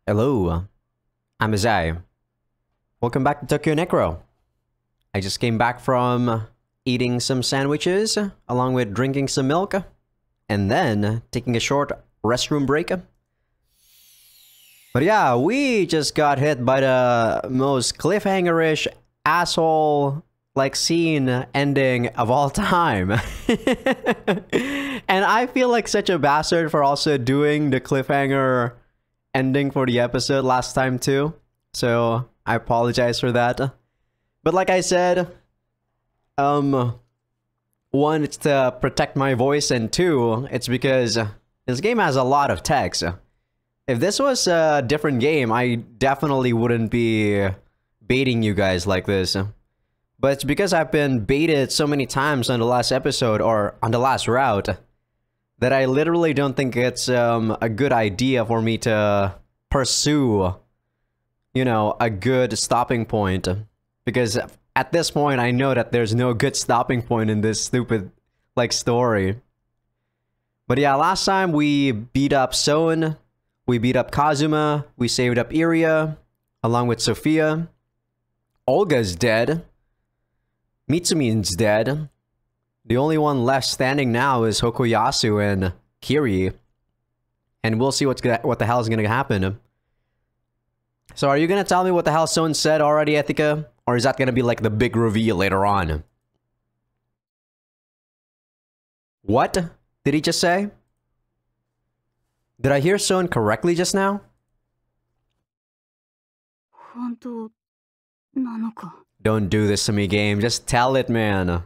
Hello, I'm Azai. Welcome back to Tokyo Necro. I just came back from eating some sandwiches, along with drinking some milk, and then taking a short restroom break. But yeah, we just got hit by the most cliffhanger-ish asshole-like scene ending of all time. And I feel like such a bastard for also doing the cliffhanger ending for the episode last time too. So I apologize for that. But like I said, one, it's to protect my voice, and two, it's because this game has a lot of text. If this was a different game, I definitely wouldn't be baiting you guys like this. But it's because I've been baited so many times on the last episode, or on the last route, that I literally don't think it's a good idea for me to pursue, you know, a good stopping point. Because at this point, I know that there's no good stopping point in this stupid, like, story. But yeah, last time we beat up Son, we beat up Kazuma, we saved up Iria, along with Sophia. Olga's dead. Mitsumi's dead. The only one left standing now is Hokuyasu and Kiri. And we'll see what the hell is going to happen. So are you going to tell me what the hell Son said already, Ethika? Or is that going to be like the big reveal later on? What did he just say? Did I hear Son correctly just now? Don't do this to me, game. Just tell it, man.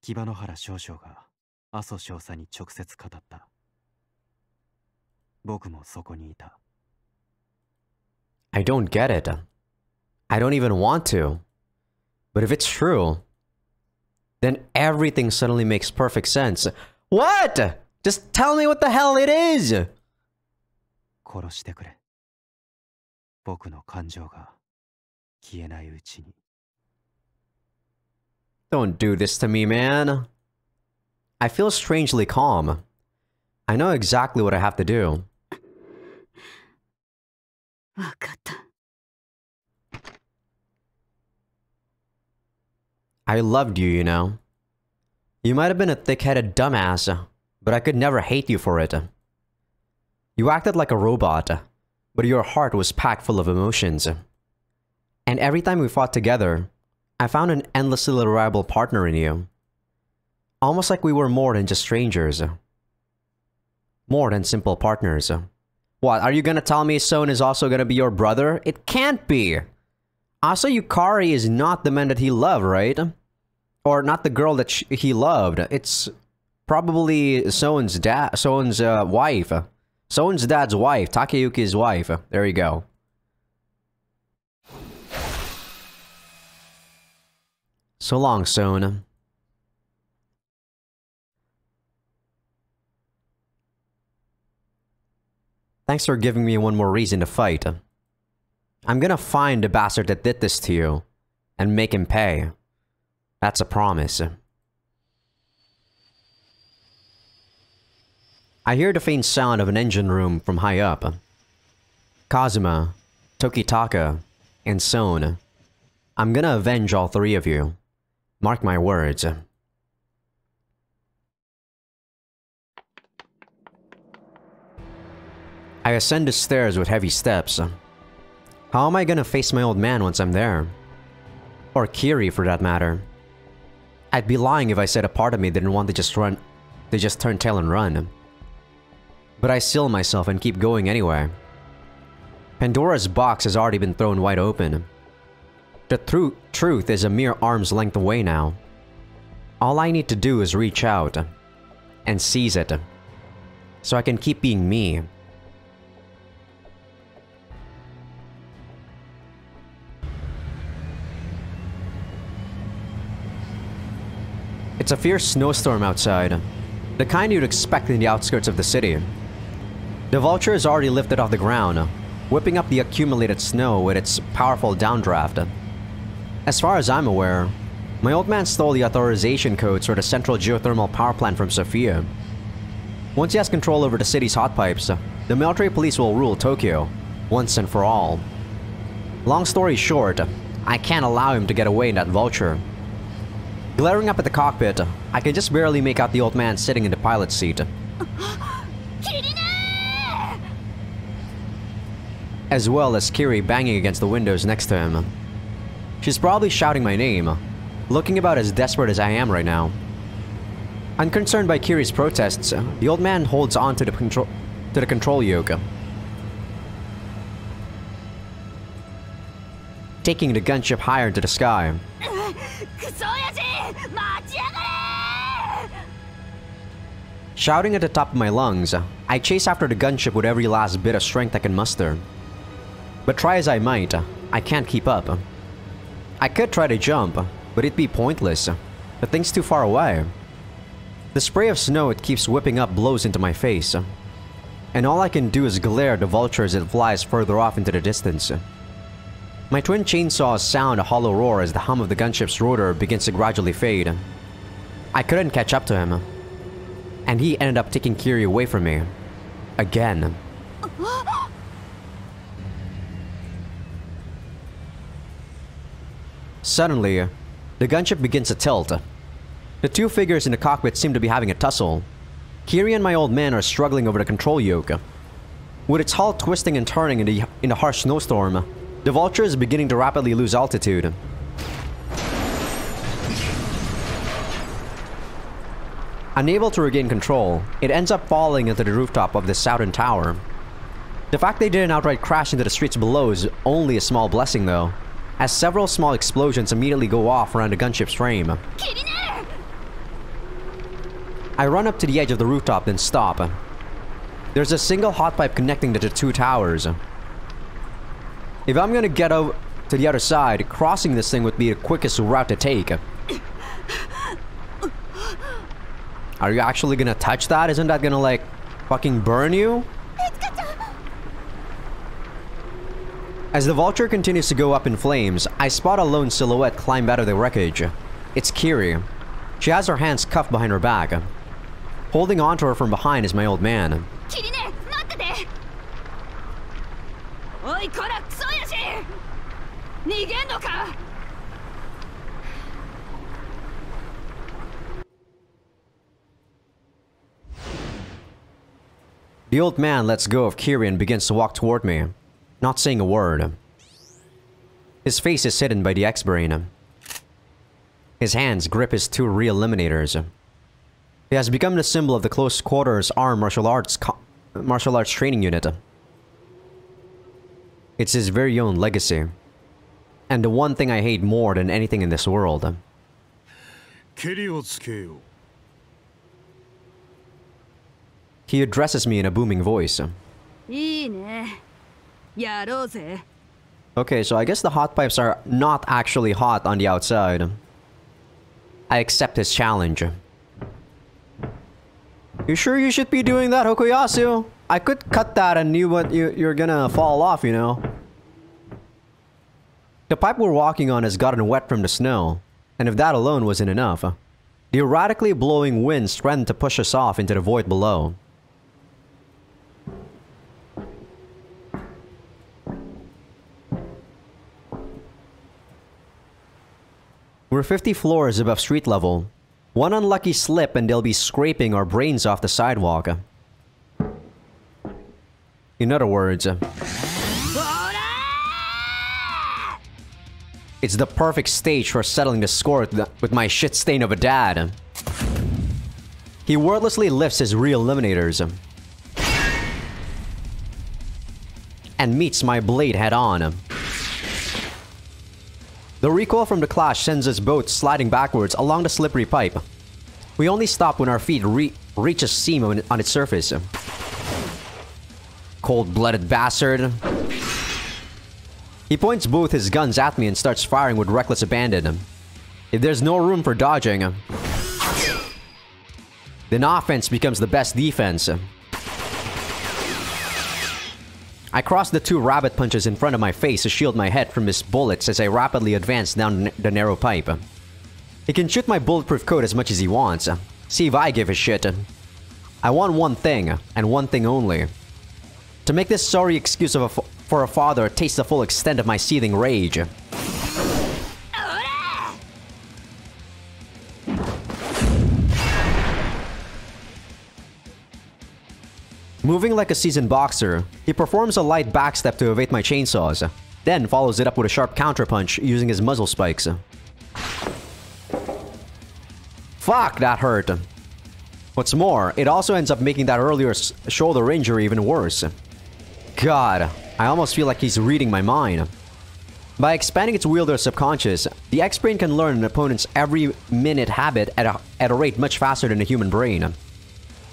木場野原少将が阿蘇少佐に直接語った。僕もそこにいた。I don't get it. I don't even want to. But if it's true, then everything suddenly makes perfect sense. What? Just tell me what the hell it is! 殺してくれ。僕の感情が消えないうちに。Don't do this to me, man. I feel strangely calm. I know exactly what I have to do. I loved you, you know. You might have been a thick-headed dumbass, but I could never hate you for it. You acted like a robot, but your heart was packed full of emotions. And every time we fought together, I found an endlessly reliable partner in you. Almost like we were more than just strangers. More than simple partners. What, are you gonna tell me Son is also gonna be your brother? It can't be! Asa Yukari is not the man that he loved, right? Or not the girl that he loved. It's probably Son's wife. Son's dad's wife, Takeyuki's wife. There you go. So long, Son. Thanks for giving me one more reason to fight. I'm gonna find the bastard that did this to you, and make him pay. That's a promise. I hear the faint sound of an engine room from high up. Kazuma, Tokitaka, and Son. I'm gonna avenge all three of you. Mark my words. I ascend the stairs with heavy steps. How am I gonna face my old man once I'm there? Or Kiri, for that matter. I'd be lying if I said a part of me didn't want to just turn tail and run. But I still myself and keep going anyway. Pandora's box has already been thrown wide open. The truth is a mere arm's length away now. All I need to do is reach out and seize it, so I can keep being me. It's a fierce snowstorm outside, the kind you'd expect in the outskirts of the city. The vulture has already lifted off the ground, whipping up the accumulated snow with its powerful downdraft. As far as I'm aware, my old man stole the authorization codes for the central geothermal power plant from Sophia. Once he has control over the city's hot pipes, the military police will rule Tokyo, once and for all. Long story short, I can't allow him to get away in that vulture. Glaring up at the cockpit, I can just barely make out the old man sitting in the pilot's seat. As well as Kiri banging against the windows next to him. She's probably shouting my name, looking about as desperate as I am right now. Unconcerned by Kiri's protests, the old man holds on to the control yoke, taking the gunship higher into the sky. Shouting at the top of my lungs, I chase after the gunship with every last bit of strength I can muster. But try as I might, I can't keep up. I could try to jump, but it'd be pointless. The thing's too far away. The spray of snow it keeps whipping up blows into my face, and all I can do is glare at the vulture as it flies further off into the distance. My twin chainsaws sound a hollow roar as the hum of the gunship's rotor begins to gradually fade. I couldn't catch up to him, and he ended up taking Kiri away from me. Again. Suddenly, the gunship begins to tilt. The two figures in the cockpit seem to be having a tussle. Kiri and my old man are struggling over the control yoke. With its hull twisting and turning in the harsh snowstorm, the vulture is beginning to rapidly lose altitude. Unable to regain control, it ends up falling into the rooftop of the southern tower. The fact they didn't outright crash into the streets below is only a small blessing though, as several small explosions immediately go off around the gunship's frame. I run up to the edge of the rooftop then stop. There's a single hot pipe connecting to the two towers. If I'm gonna get over to the other side, crossing this thing would be the quickest route to take. Are you actually gonna touch that? Isn't that gonna like fucking burn you? As the vulture continues to go up in flames, I spot a lone silhouette climb out of the wreckage. It's Kiri. She has her hands cuffed behind her back. Holding onto her from behind is my old man. The old man lets go of Kiri and begins to walk toward me, not saying a word. His face is hidden by the X-Brain. His hands grip his two re-eliminators. He has become the symbol of the close quarters armed martial arts training unit. It's his very own legacy. And the one thing I hate more than anything in this world. He addresses me in a booming voice. Okay, so I guess the hot pipes are not actually hot on the outside. I accept his challenge. You sure you should be doing that, Hokuyasu? I could cut that and you're gonna fall off, you know. The pipe we're walking on has gotten wet from the snow, and if that alone wasn't enough, the erratically blowing winds threatened to push us off into the void below. We're 50 floors above street level. One unlucky slip and they'll be scraping our brains off the sidewalk. In other words, it's the perfect stage for settling the score with my shit stain of a dad. He wordlessly lifts his re-eliminators and meets my blade head on. The recoil from the clash sends us both sliding backwards along the slippery pipe. We only stop when our feet reach a seam on its surface. Cold-blooded bastard. He points both his guns at me and starts firing with reckless abandon. If there's no room for dodging, then offense becomes the best defense. I cross the two rabbit punches in front of my face to shield my head from his bullets as I rapidly advance down the narrow pipe. He can shoot my bulletproof coat as much as he wants. See if I give a shit. I want one thing, and one thing only. To make this sorry excuse for a father taste the full extent of my seething rage. Moving like a seasoned boxer, he performs a light backstep to evade my chainsaws, then follows it up with a sharp counterpunch using his muzzle spikes. Fuck, that hurt. What's more, it also ends up making that earlier shoulder injury even worse. God, I almost feel like he's reading my mind. By expanding its wielder's subconscious, the X-Brain can learn an opponent's every minute habit at a rate much faster than a human brain.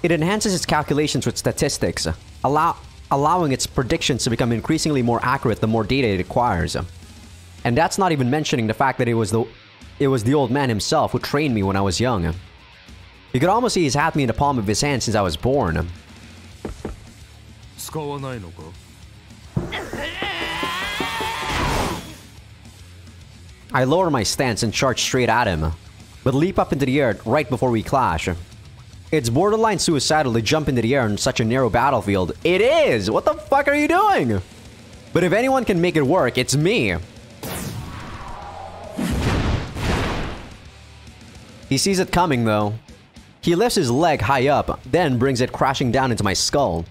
It enhances its calculations with statistics, allowing its predictions to become increasingly more accurate the more data it acquires. And that's not even mentioning the fact that it was the old man himself who trained me when I was young. You could almost see he's had me in the palm of his hand since I was born. I lower my stance and charge straight at him, but leap up into the air right before we clash. It's borderline suicidal to jump into the air on such a narrow battlefield. It is! What the fuck are you doing? But if anyone can make it work, it's me. He sees it coming though. He lifts his leg high up, then brings it crashing down into my skull.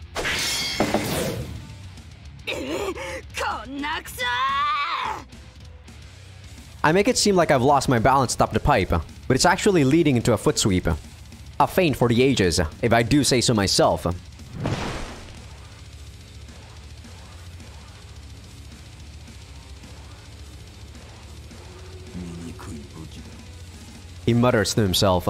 I make it seem like I've lost my balance atop the pipe, but it's actually leading into a foot sweep. A feint for the ages, if I do say so myself. He mutters to himself.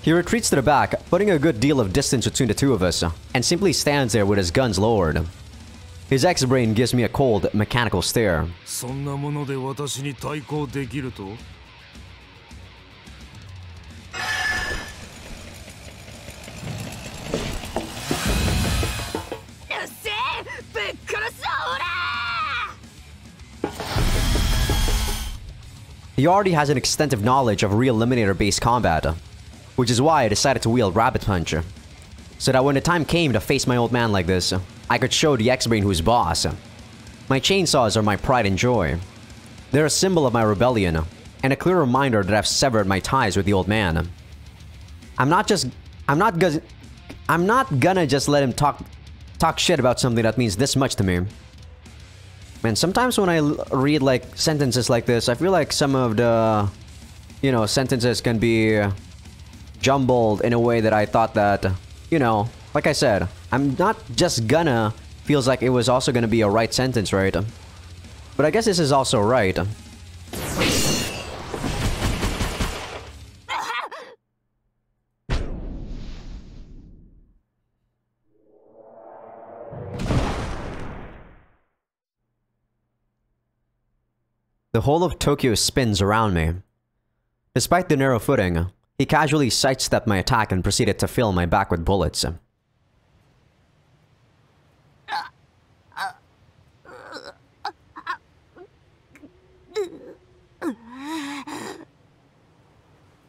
He retreats to the back, putting a good deal of distance between the two of us, and simply stands there with his guns lowered. His X-Brain gives me a cold, mechanical stare. He already has an extensive knowledge of real Eliminator-based combat, which is why I decided to wield Rabbit Punch, so that when the time came to face my old man like this, I could show the X-Brain who's boss. My chainsaws are my pride and joy. They're a symbol of my rebellion, and a clear reminder that I've severed my ties with the old man. I'm not gonna just let him talk shit about something that means this much to me. Man, sometimes when I read like sentences like this, I feel like some of the, sentences can be jumbled in a way that I thought that, like I said, I'm not just gonna feels like it was also gonna be a right sentence, right? But I guess this is also right. The whole of Tokyo spins around me. Despite the narrow footing, he casually sidestepped my attack and proceeded to fill my back with bullets.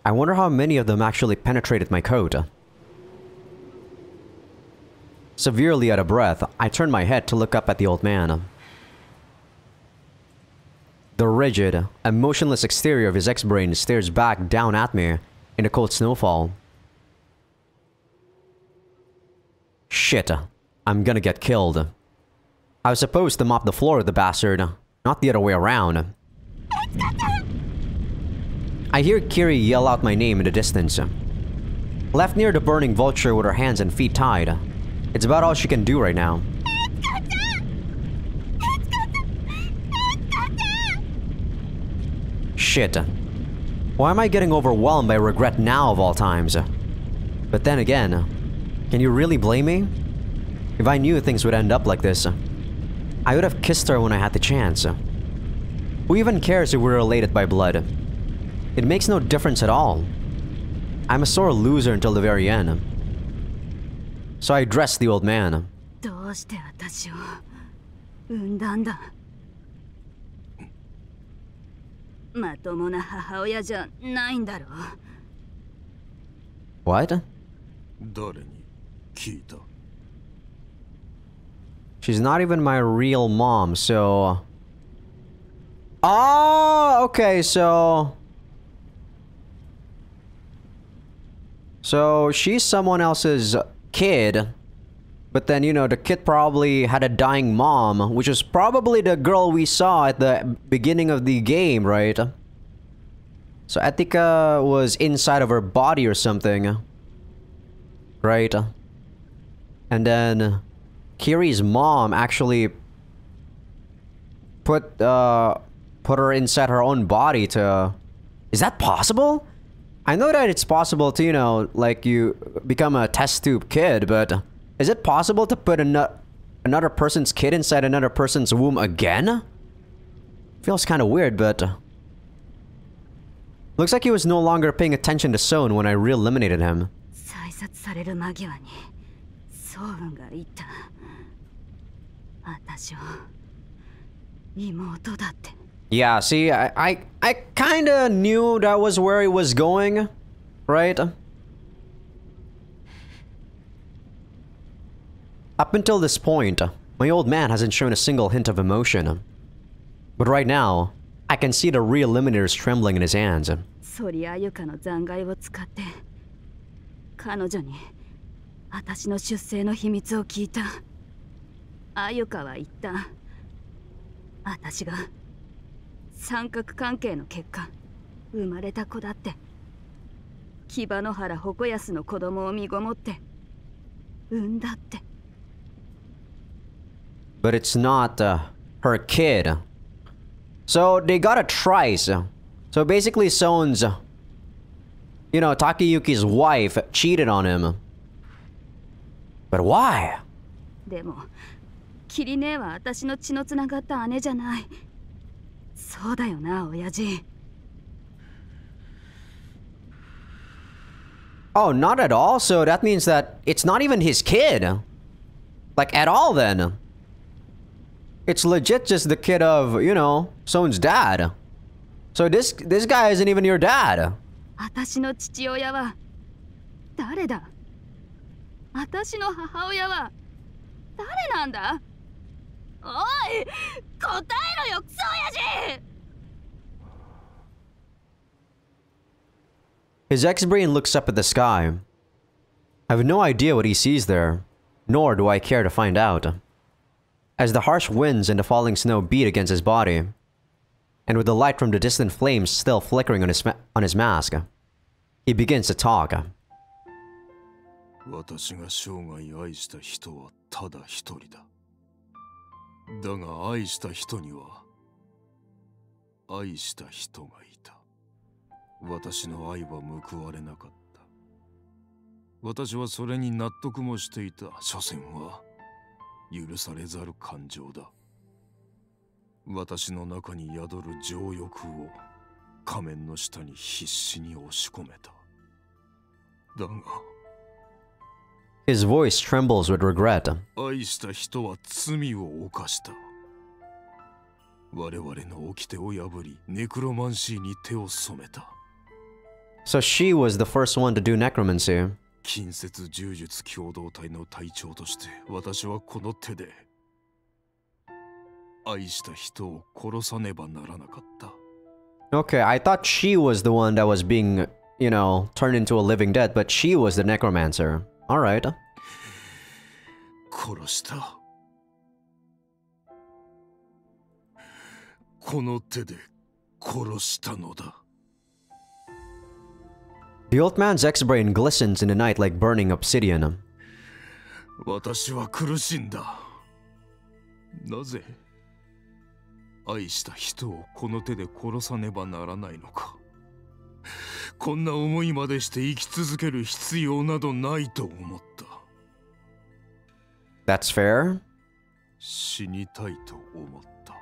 I wonder how many of them actually penetrated my coat. Severely out of breath, I turn my head to look up at the old man. The rigid, emotionless exterior of his X-Brain stares back down at me in the cold snowfall. Shit, I'm gonna get killed. I was supposed to mop the floor with the bastard, not the other way around. I hear Kiri yell out my name in the distance. Left near the burning vulture with her hands and feet tied, it's about all she can do right now. Shit. Why am I getting overwhelmed by regret now of all times? But then again, can you really blame me? If I knew things would end up like this, I would have kissed her when I had the chance. Who even cares if we're related by blood? It makes no difference at all. I'm a sore loser until the very end. So I addressed the old man. What? 誰に聞いた？ She's not even my real mom, so... Oh, okay, so... So, she's someone else's kid. But then, you know, the kid probably had a dying mom, which is probably the girl we saw at the beginning of the game, right? So, Etika was inside of her body or something. Right? And then... Kiri's mom actually... put her inside her own body to... Is that possible? I know that it's possible to, you know, like you become a test tube kid, but is it possible to put another person's kid inside another person's womb again? Feels kind of weird, but... Looks like he was no longer paying attention to Son when I re-eliminated him. Yeah, see, I kinda knew that was where he was going, right? Up until this point, my old man hasn't shown a single hint of emotion. But right now, I can see the re-eliminators trembling in his hands. But it's not her kid. So they got a trice. So basically Son's, you know, Takayuki's wife cheated on him. But why? Oh, not at all? So that means that it's not even his kid. Like, at all then. It's legit just the kid of, you know, Son's dad. So this guy isn't even your dad. His ex-brain looks up at the sky. I have no idea what he sees there, nor do I care to find out. As the harsh winds and the falling snow beat against his body, and with the light from the distant flames still flickering on his mask, he begins to talk. 私が生涯愛した人はただ一人だ。だが愛した人には愛した人がいた。私の愛は報われなかった。私はそれに納得もしていた。所詮は許されざる感情だ。私の中に宿る情欲を仮面の下に必死に押し込めた。だが His voice trembles with regret. 愛した人は罪を犯した。我々の掟を破り、ネクロマンシーに手を染めた。So she was the first one to do necromancy. 近接柔術共同体の隊長として私はこの手で愛した人を殺さねばならなかった。Okay, I thought she was the one that was being, you know, turned into a living dead, but she was the necromancer. Alright. 殺した。この手で殺したのだ。The old man's ex-brain glistens in the night like burning obsidian. 私は苦しんだ。なぜ愛した人をこの手で殺さねばならないのか。こんな思いまでして生き続ける必要などないと思った。That's fair. 死にたいと思った。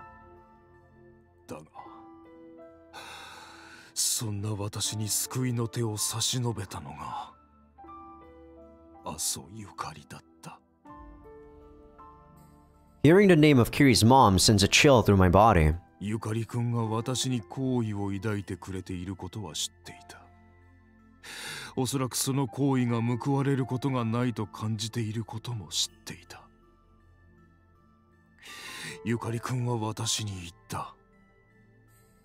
だが、そんな私に救いの手を差し伸べたのが阿蘇ゆかりだった。Hearing the name of Kiri's mom sends a chill through my body. ゆかりくんが私に好意を抱いてくれていることは知っていた。おそらくその行為が報われることがないと感じていることも知っていた。ゆかりくんは私に言った。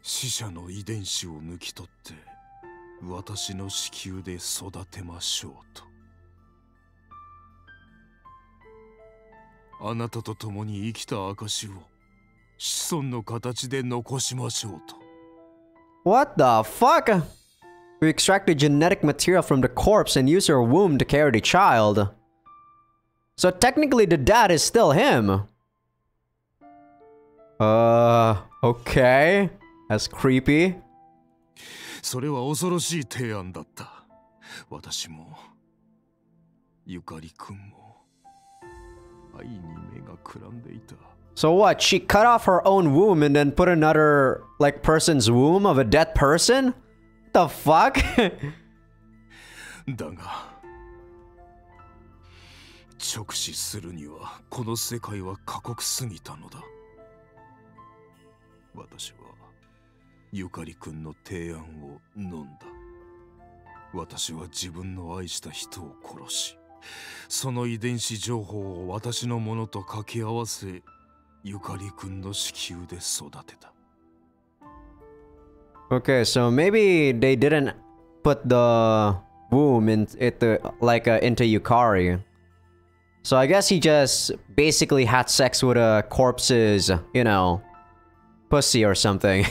死者の遺伝子を抜き取って私の子宮で育てましょうと。あなたと共に生きた証を子孫の形で残しましょうと。What the fuck? We extracted genetic material from the corpse and used her womb to carry the child. So technically the dad is still him. Okay. That's creepy. それは恐ろしい提案だった。私もゆかりくんも愛に目がくらんでいた。 So what? She cut off her own womb and then put another, like, person's womb of a dead person? What the fuck? だが直視するにはこの世界は過酷すぎたのだ。私はゆかりくんの提案を飲んだ。私は自分の愛した人を殺し、その遺伝子情報を私のものと掛け合わせ、ゆかりくんの子宮で育てた。Okay, so maybe they didn't put the womb into Yukari. So I guess he just basically had sex with a corpse's, you know, pussy or something.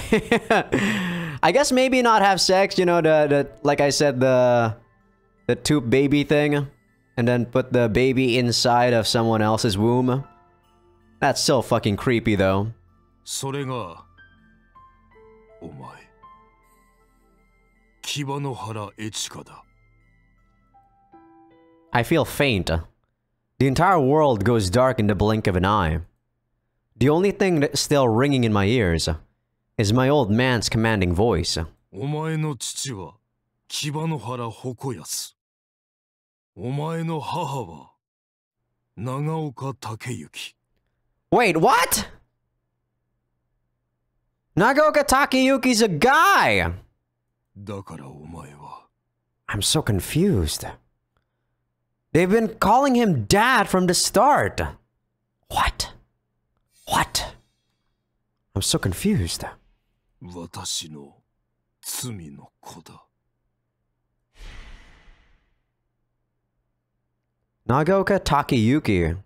I guess maybe not have sex, you know, the like I said, the tube baby thing, and then put the baby inside of someone else's womb. That's so fucking creepy though. それがお前、牙の原エチカだ。I feel faint. The entire world goes dark in the blink of an eye. The only thing that's still ringing in my ears is my old man's commanding voice. お前の父は牙の原鉾安。お前の母は長岡武之。 Wait, what? Nagaoka Takeyuki's a guy! だからお前は。 I'm so confused. They've been calling him dad from the start. What? What? I'm so confused. 私の罪の子だ。 Nagaoka Takeyuki.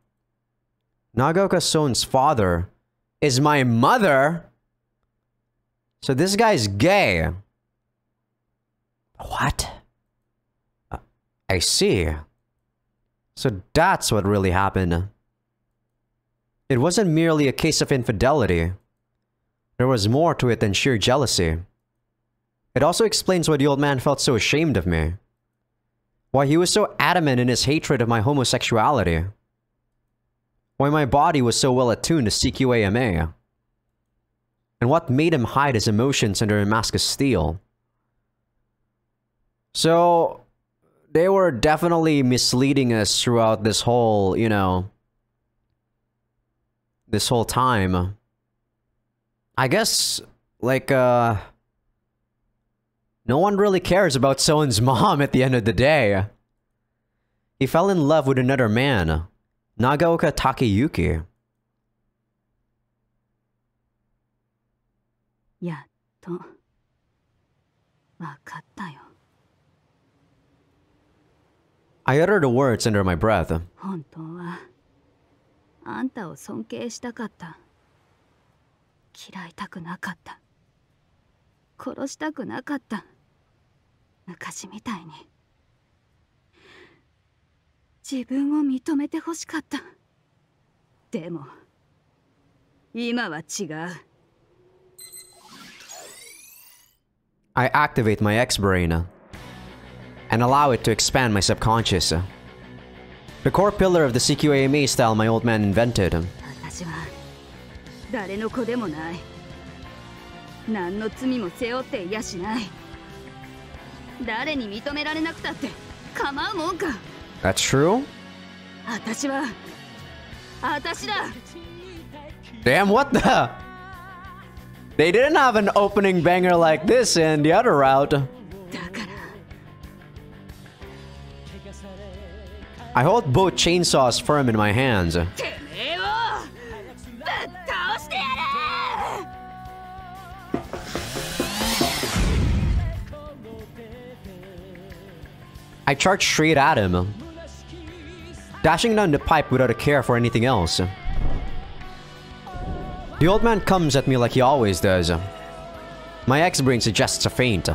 Nagaoka Son's father is my mother? So this guy's gay. What? I see. So that's what really happened. It wasn't merely a case of infidelity. There was more to it than sheer jealousy. It also explains why the old man felt so ashamed of me. Why he was so adamant in his hatred of my homosexuality. Why my body was so well attuned to CQAMA. And what made him hide his emotions under a mask of steel. So, they were definitely misleading us throughout this whole, you know, this whole time. I guess, like, no one really cares about Soen's mom at the end of the day. He fell in love with another man, Nagaoka Takeyuki. やっとわかったよ。 I uttered the words under my breath. 本当はあんたを尊敬したかった。嫌いたくなかった。殺したくなかった。昔みたいに。自分を認めてほしかった。でも今は違う。 I activate my X-brain and allow it to expand my subconscious. The core pillar of the CQAMA style my old man invented. 私は誰の子でもない。何の罪も背負っていやしない。誰に認められなくたって構うもんか。 That's true? 私は私だ。 Damn, what the? They didn't have an opening banger like this in the other route. だから I hold both chainsaws firm in my hands. I charge straight at him, dashing down the pipe without a care for anything else. The old man comes at me like he always does. My X-brain suggests a feint.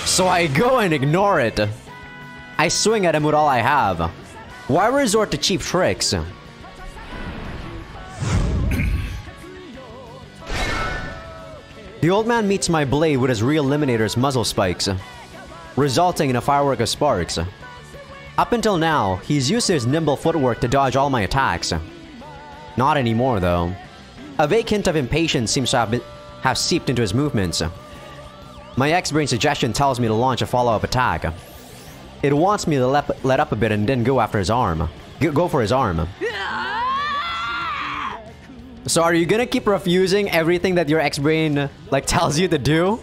So I go and ignore it. I swing at him with all I have. Why resort to cheap tricks? The old man meets my blade with his re-eliminator's muzzle spikes, resulting in a firework of sparks. Up until now, he's used his nimble footwork to dodge all my attacks. Not anymore, though. A vague hint of impatience seems to have seeped into his movements. My X-brain suggestion tells me to launch a follow-up attack. It wants me to let up a bit and then go after his arm. Go for his arm. So are you gonna keep refusing everything that your X-brain, like, tells you to do?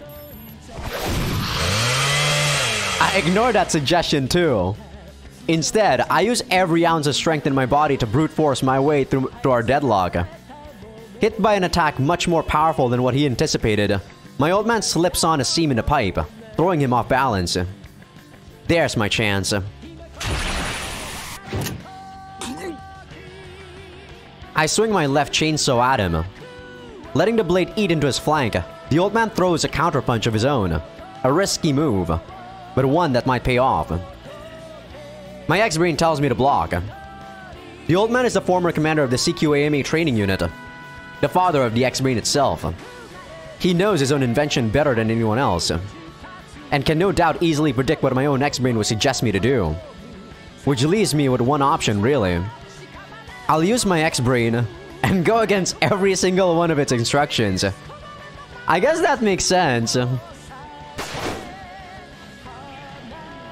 I ignore that suggestion too. Instead, I use every ounce of strength in my body to brute force my way through our deadlock. Hit by an attack much more powerful than what he anticipated, my old man slips on a seam in the pipe, throwing him off balance. There's my chance. I swing my left chainsaw at him. Letting the blade eat into his flank, the old man throws a counterpunch of his own. A risky move, but one that might pay off. My X-brain tells me to block. The old man is the former commander of the CQAMA training unit, the father of the X-brain itself. He knows his own invention better than anyone else, and can no doubt easily predict what my own X-brain would suggest me to do. Which leaves me with one option, really. I'll use my X-brain and go against every single one of its instructions. I guess that makes sense.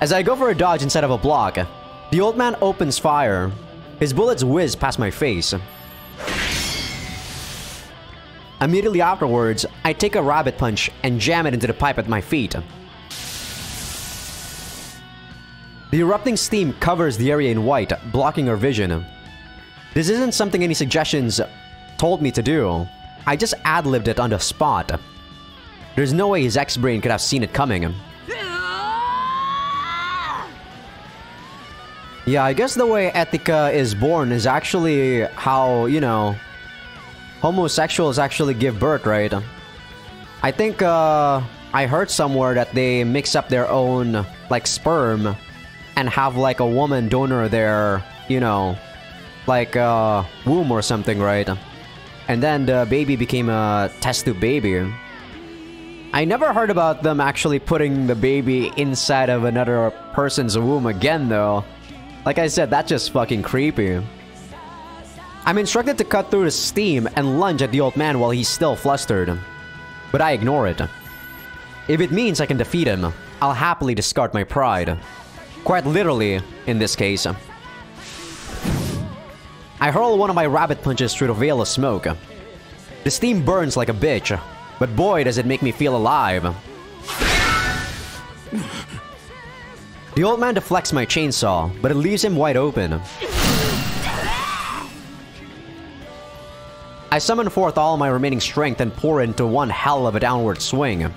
As I go for a dodge instead of a block, the old man opens fire. His bullets whiz past my face. Immediately afterwards, I take a rabbit punch and jam it into the pipe at my feet. The erupting steam covers the area in white, blocking our vision. This isn't something any suggestions told me to do. I just ad-libbed it on the spot. There's no way his X-brain could have seen it coming. Yeah, I guess the way Etika is born is actually how, you know, homosexuals actually give birth, right? I think, I heard somewhere that they mix up their own, like, sperm and have, like, a woman donor their, you know, like, womb or something, right? And then the baby became a test tube baby. I never heard about them actually putting the baby inside of another person's womb again, though. Like I said, that's just fucking creepy. I'm instructed to cut through the steam and lunge at the old man while he's still flustered. But I ignore it. If it means I can defeat him, I'll happily discard my pride. Quite literally, in this case. I hurl one of my rabbit punches through the veil of smoke. The steam burns like a bitch, but boy does it make me feel alive. The old man deflects my chainsaw, but it leaves him wide open. I summon forth all my remaining strength and pour into one hell of a downward swing.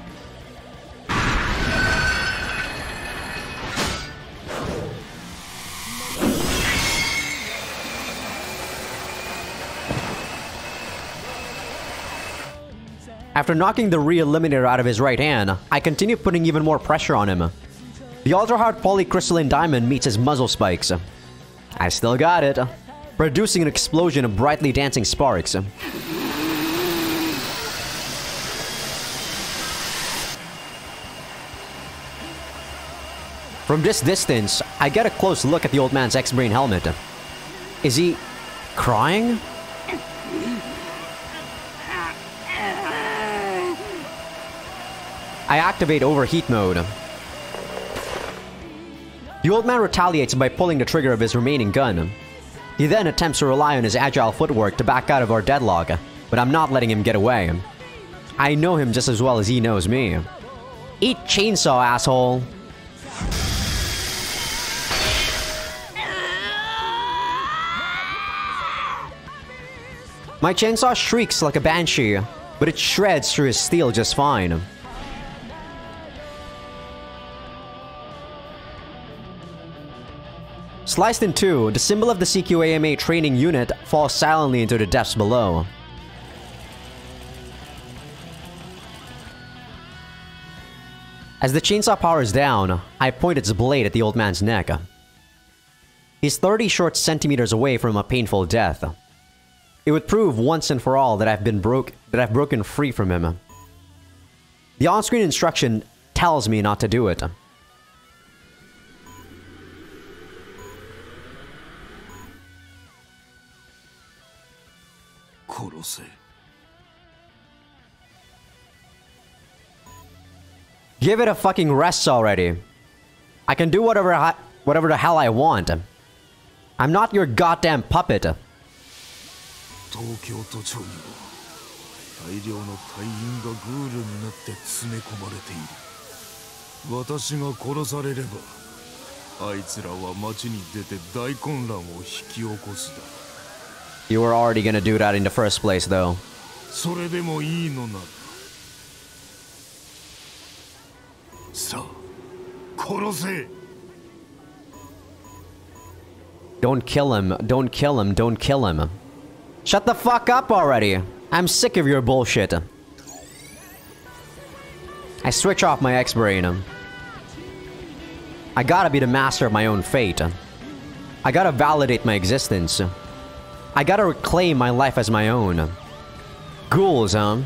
After knocking the re-eliminator out of his right hand, I continue putting even more pressure on him. The ultra-hard polycrystalline diamond meets his muzzle spikes. I still got it, producing an explosion of brightly dancing sparks. From this distance, I get a close look at the old man's X-brain helmet. Is he crying? I activate overheat mode. The old man retaliates by pulling the trigger of his remaining gun. He then attempts to rely on his agile footwork to back out of our deadlock, but I'm not letting him get away. I know him just as well as he knows me. Eat chainsaw, asshole. My chainsaw shrieks like a banshee, but it shreds through his steel just fine. Sliced in two, the symbol of the CQAMA training unit falls silently into the depths below. As the chainsaw powers down, I point its blade at the old man's neck. He's 30 short centimeters away from a painful death. It would prove once and for all that I've broken free from him. The on-screen instruction tells me not to do it. Give it a fucking rest already. I can do whatever the hell I want. I'm not your goddamn puppet. 東京都庁には大量の隊員がグールになって詰め込まれている。私が殺されれば、あいつらは街に出て大混乱を引き起こすだ。You were already gonna do that in the first place, though. それでもいいのなら。さあ、殺せ。Don't kill him. Don't kill him. Don't kill him. Shut the fuck up already! I'm sick of your bullshit. I switch off my X-Brain. I gotta be the master of my own fate. I gotta validate my existence. I gotta reclaim my life as my own. Ghouls, huh?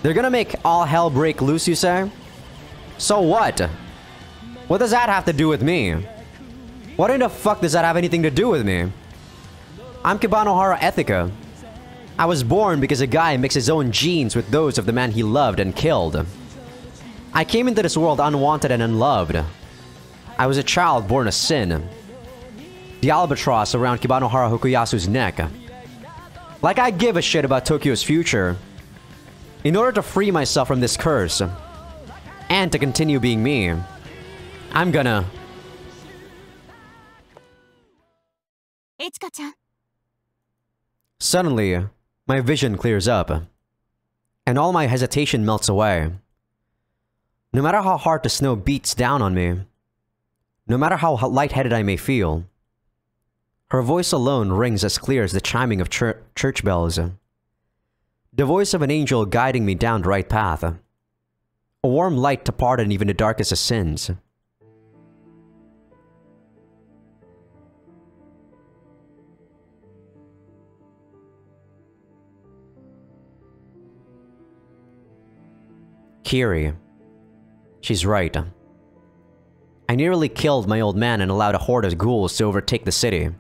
They're gonna make all hell break loose, you say? So what? What does that have to do with me? What in the fuck does that have anything to do with me? I'm Kibanohara Ethica. I was born because a guy mixed his own genes with those of the man he loved and killed. I came into this world unwanted and unloved. I was a child born a sin. The albatross around Kibanohara Hokuyasu's neck. Like I give a shit about Tokyo's future. In order to free myself from this curse, and to continue being me, I'm gonna... Suddenly, my vision clears up, and all my hesitation melts away. No matter how hard the snow beats down on me, no matter how lightheaded I may feel, her voice alone rings as clear as the chiming of church bells. The voice of an angel guiding me down the right path. A warm light to pardon even the darkest of sins. Kiri. She's right. I nearly killed my old man and allowed a horde of ghouls to overtake the city.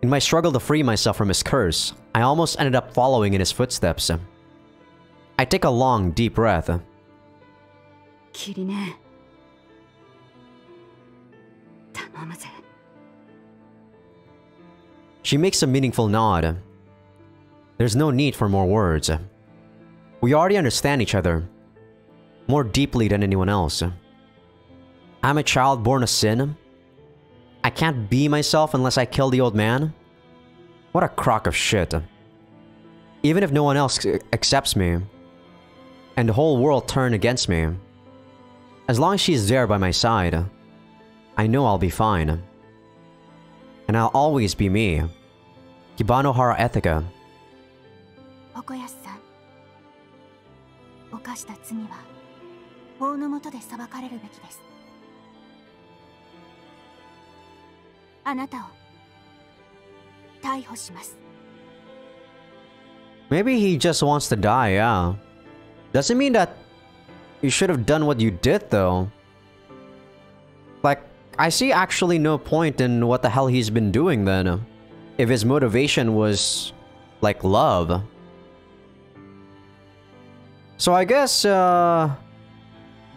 In my struggle to free myself from his curse, I almost ended up following in his footsteps. I take a long, deep breath. Kirine. 頼むぜ. She makes a meaningful nod. There's no need for more words. We already understand each other. More deeply than anyone else. I'm a child born a sin? I can't be myself unless I kill the old man? What a crock of shit. Even if no one else accepts me, and the whole world turn against me, as long as she's there by my side, I know I'll be fine. And I'll always be me. Kibanohara Ethica. 岡安さん、犯した罪は法の下で裁かれるべきです。あなたを逮捕します。 Maybe he just wants to die, yeah. Doesn't mean that you should have done what you did, though. Like, I see actually no point in what the hell he's been doing then. If his motivation was, like, love. So I guess, the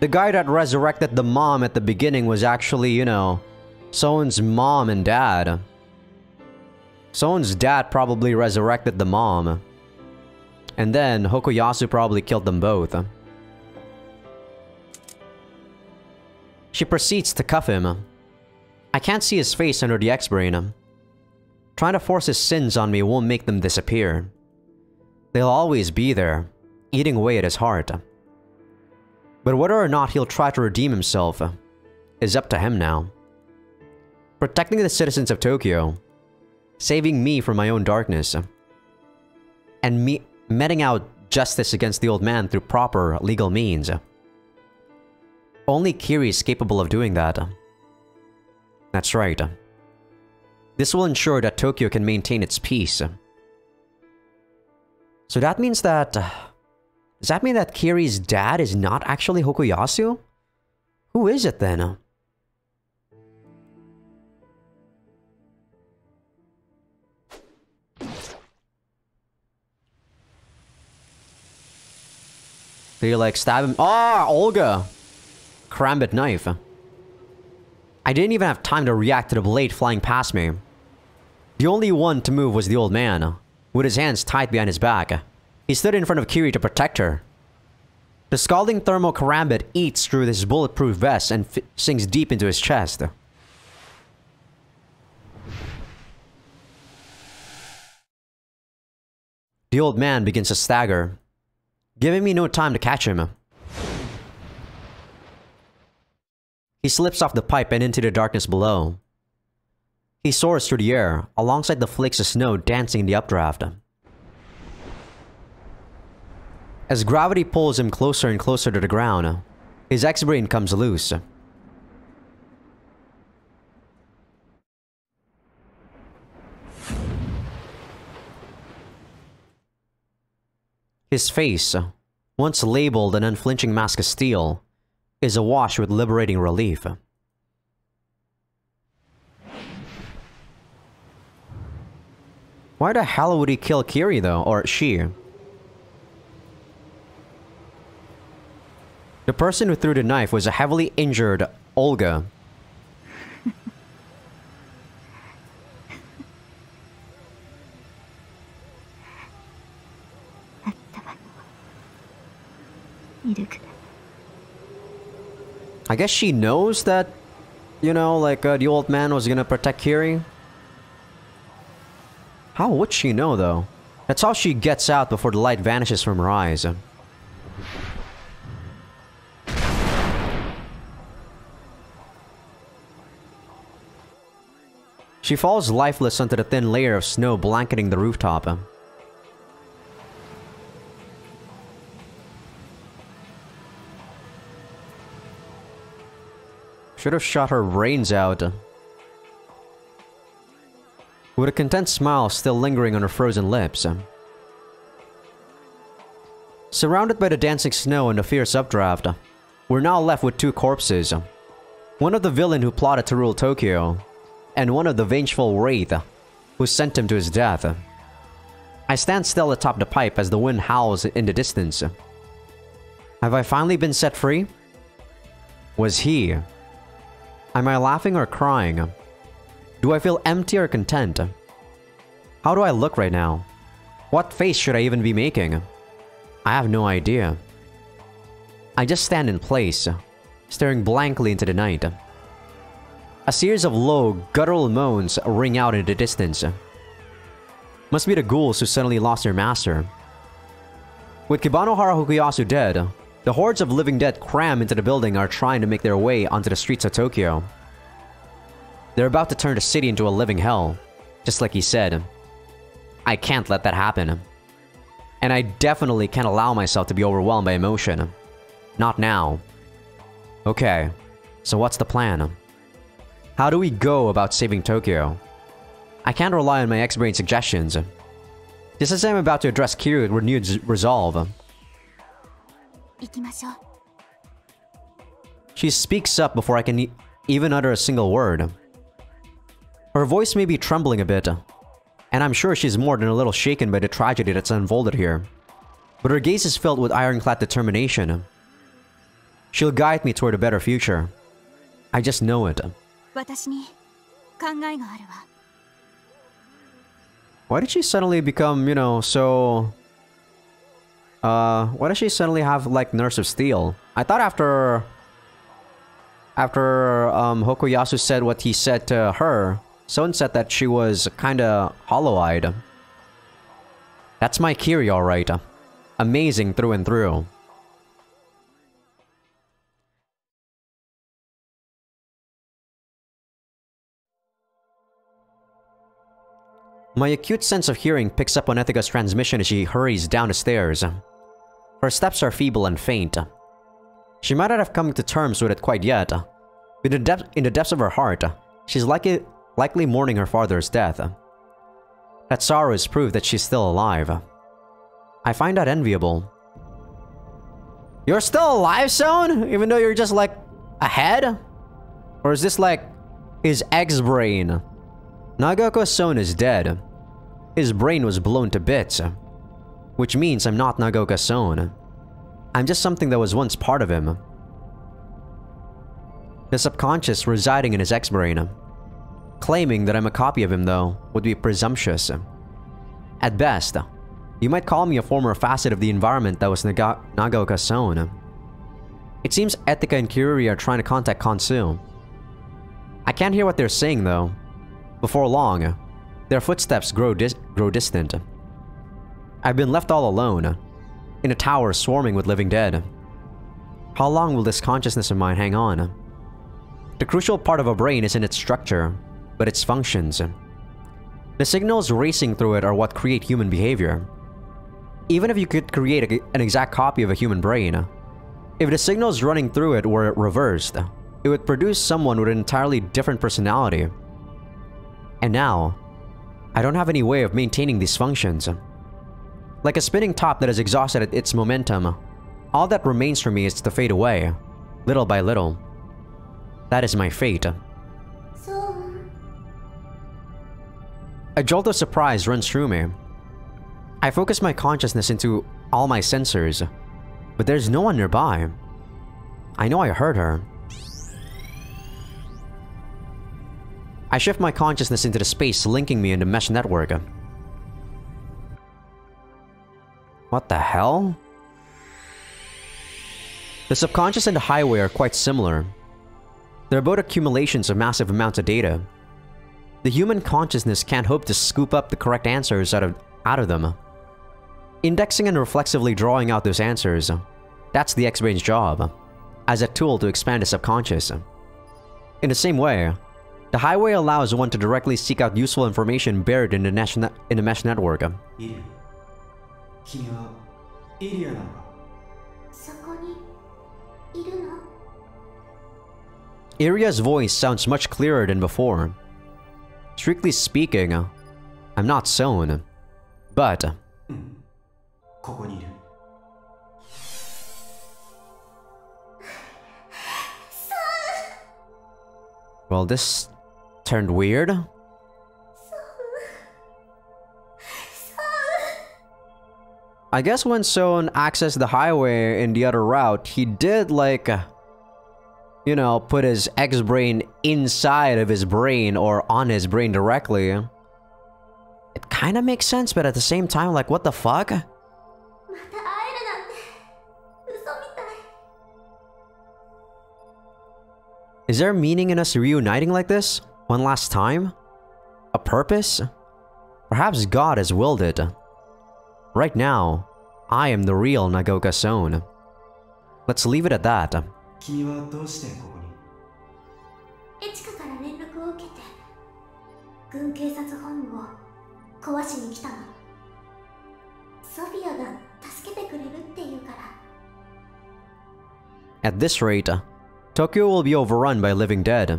guy that resurrected the mom at the beginning was actually, you know, someone's mom and dad. Someone's dad probably resurrected the mom. And then Hokuyasu probably killed them both. She proceeds to cuff him. I can't see his face under the X-brain. Trying to force his sins on me won't make them disappear. They'll always be there, eating away at his heart. But whether or not he'll try to redeem himself is up to him now. Protecting the citizens of Tokyo, saving me from my own darkness, and me meting out justice against the old man through proper legal means. Only Kiri is capable of doing that. That's right. This will ensure that Tokyo can maintain its peace. So that means that... does that mean that Kiri's dad is not actually Hokuyasu? Who is it then? They like stab him. Ah, Olga! Karambit knife. I didn't even have time to react to the blade flying past me. The only one to move was the old man, with his hands tied behind his back. He stood in front of Kiri to protect her. The scalding thermal karambit eats through his bulletproof vest and sinks deep into his chest. The old man begins to stagger, giving me no time to catch him. He slips off the pipe and into the darkness below. He soars through the air, alongside the flakes of snow dancing in the updraft. As gravity pulls him closer and closer to the ground, his X-brain comes loose. His face, once labeled an unflinching mask of steel, is awash with liberating relief. Why the hell would he kill Kiri though, or she? The person who threw the knife was a heavily injured Olga. I guess she knows that, you know, like the old man was gonna protect Kiri. How would she know though? That's how she gets out before the light vanishes from her eyes. She falls lifeless onto the thin layer of snow blanketing the rooftop. Should have shot her brains out. With a content smile still lingering on her frozen lips. Surrounded by the dancing snow and the fierce updraft, we're now left with two corpses. One of the villain who plotted to rule Tokyo, and one of the vengeful wraith who sent him to his death. I stand still atop the pipe as the wind howls in the distance. Have I finally been set free? Was he? Am I laughing or crying? Do I feel empty or content? How do I look right now? What face should I even be making? I have no idea. I just stand in place, staring blankly into the night. A series of low, guttural moans ring out in the distance. Must be the ghouls who suddenly lost their master. With Kibanohara Hokuyasu dead, the hordes of living dead cram into the building are trying to make their way onto the streets of Tokyo. They're about to turn the city into a living hell, just like he said. I can't let that happen. And I definitely can't allow myself to be overwhelmed by emotion. Not now. Okay, so what's the plan? How do we go about saving Tokyo? I can't rely on my X-brain suggestions. Just as I'm about to address Kiri with renewed resolve. She speaks up before I can even utter a single word. Her voice may be trembling a bit, and I'm sure she's more than a little shaken by the tragedy that's unfolded here. But her gaze is filled with ironclad determination. She'll guide me toward a better future. I just know it. Why did she suddenly become, you know, so Why does she suddenly have, like, Nurse of Steel? I thought after Hokuyasu said what he said to her, Son said that she was kinda hollow-eyed. That's my Kiri, alright. Amazing through and through. My acute sense of hearing picks up on Ethica's transmission as she hurries down the stairs. Her steps are feeble and faint. She might not have come to terms with it quite yet. In the depths of her heart, she's likely mourning her father's death. That sorrow is proof that she's still alive. I find that enviable. You're still alive, Son? Even though you're just like ahead? Or is this like his ex-brain? Nagaoka-son is dead. His brain was blown to bits. Which means I'm not Nagaoka-son. I'm just something that was once part of him. The subconscious residing in his ex-brain. Claiming that I'm a copy of him, though, would be presumptuous. At best, you might call me a former facet of the environment that was Nagaoka-son. It seems Etika and Kiryu are trying to contact Kansu. I can't hear what they're saying, though. Before long, their footsteps grow distant. I've been left all alone, in a tower swarming with living dead. How long will this consciousness of mine hang on? The crucial part of a brain isn't its structure, but its functions. The signals racing through it are what create human behavior. Even if you could create an exact copy of a human brain, if the signals running through it were reversed, it would produce someone with an entirely different personality. And now, I don't have any way of maintaining these functions. Like a spinning top that has exhausted its momentum, all that remains for me is to fade away, little by little. That is my fate. So... A jolt of surprise runs through me. I focus my consciousness into all my sensors, but there's no one nearby. I know I heard her. I shift my consciousness into the space linking me in the mesh network. What the hell? The subconscious and the highway are quite similar. They're both accumulations of massive amounts of data. The human consciousness can't hope to scoop up the correct answers out of them. Indexing and reflexively drawing out those answers, that's the X-Brain's job, as a tool to expand the subconscious. In the same way, the highway allows one to directly seek out useful information buried in the mesh network. 君はイリアなのか? そこにいるの? Iria's voice sounds much clearer than before. Strictly speaking, I'm not Son, but... ここにいる. Well, this turned weird. I guess when Son accessed the highway in the other route, he did like, you know, put his X-brain inside of his brain or on his brain directly. It kind of makes sense, but at the same time, like, what the fuck? また会えるなんて嘘みたい. Is there meaning in us reuniting like this? One last time? A purpose? Perhaps God has willed it. Right now, I am the real Nagaoka-son. Let's leave it at that. 君はどうしてここに? エチカから連絡を受けて軍警察本部を壊しに来たの。ソフィアが助けてくれるって言うから。 At this rate, Tokyo will be overrun by living dead.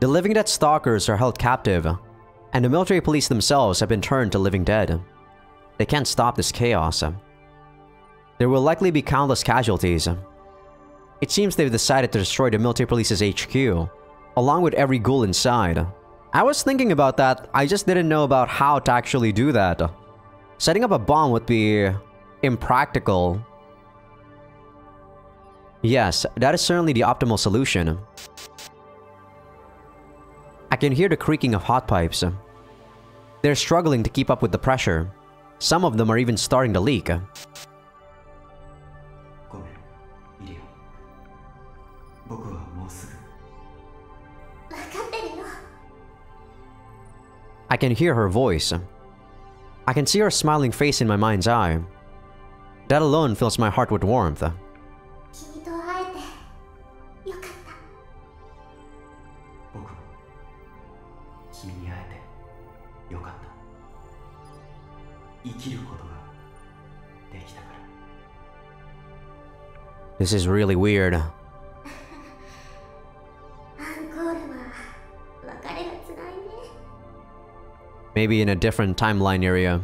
The living dead stalkers are held captive, and the military police themselves have been turned to living dead. They can't stop this chaos. There will likely be countless casualties. It seems they've decided to destroy the military police's HQ, along with every ghoul inside. I was thinking about that, I just didn't know about how to actually do that. Setting up a bomb would be impractical. Yes, that is certainly the optimal solution. I can hear the creaking of hot pipes. They're struggling to keep up with the pressure. Some of them are even starting to leak. I can hear her voice. I can see her smiling face in my mind's eye. That alone fills my heart with warmth. 君と会えてよかった。僕も君に会えてよかった。生きることができたから。 This is really weird. アンコールは別れがつらいね。 Maybe in a different timeline area.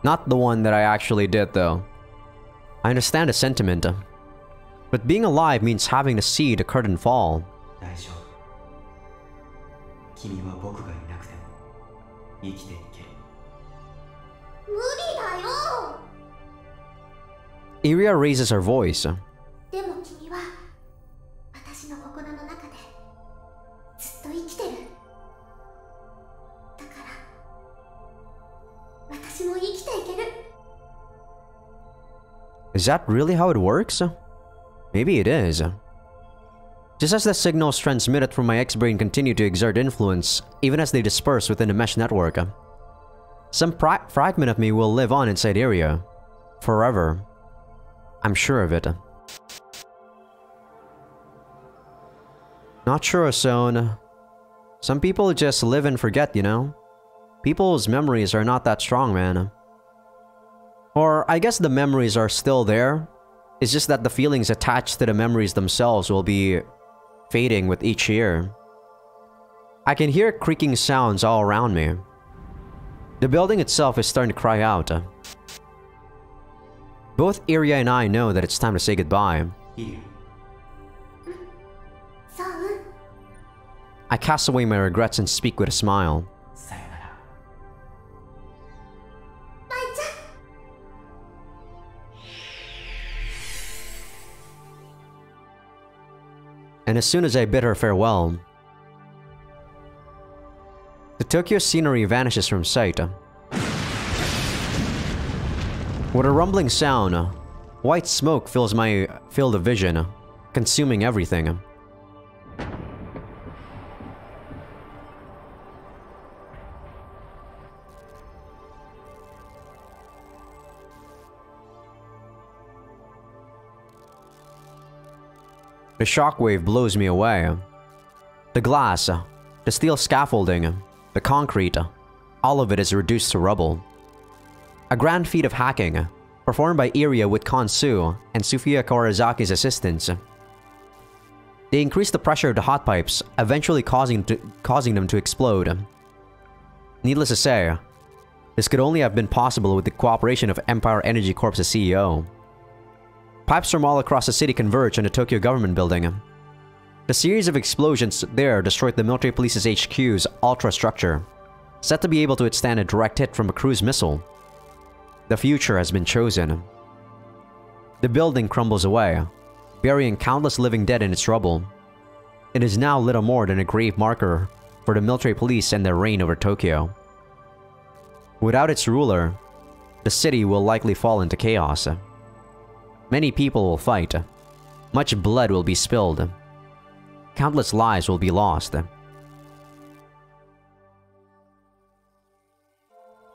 Not the one that I actually did, though. I understand the sentiment. But being alive means having to see the curtain fall. 大丈夫。君は僕がいなくても生きていける。無理だよ。 Iria raises her voice. でも君は私の心の中でずっと生きてる。だから私も生きていける。 Is that really how it works? Maybe it is. Just as the signals transmitted from my X-brain continue to exert influence, even as they disperse within the mesh network, some fragment of me will live on inside Iria. Forever. I'm sure of it. Not sure, Son. Some people just live and forget, you know? People's memories are not that strong, man. Or, I guess the memories are still there. It's just that the feelings attached to the memories themselves will be fading with each year. I can hear creaking sounds all around me. The building itself is starting to cry out. Both Iria and I know that it's time to say goodbye. いいよ。そう。 I cast away my regrets and speak with a smile. さよなら。舞ちゃん。 And as soon as I bid her farewell, the Tokyo scenery vanishes from sight. With a rumbling sound, white smoke fills my field of vision, consuming everything. The shockwave blows me away. The glass, the steel scaffolding, the concrete, all of it is reduced to rubble. A grand feat of hacking, performed by Iria with Kansu and Sofia Kawarazaki's assistance. They increase the pressure of the hot pipes, eventually causing them to explode. Needless to say, this could only have been possible with the cooperation of Empire Energy Corp's CEO. Pipes from all across the city converge on the Tokyo government building. The series of explosions there destroyed the military police's HQ's ultra structure, set to be able to withstand a direct hit from a cruise missile. The future has been chosen. The building crumbles away, burying countless living dead in its rubble. It is now little more than a grave marker for the military police and their reign over Tokyo. Without its ruler, the city will likely fall into chaos. Many people will fight. Much blood will be spilled. Countless lives will be lost.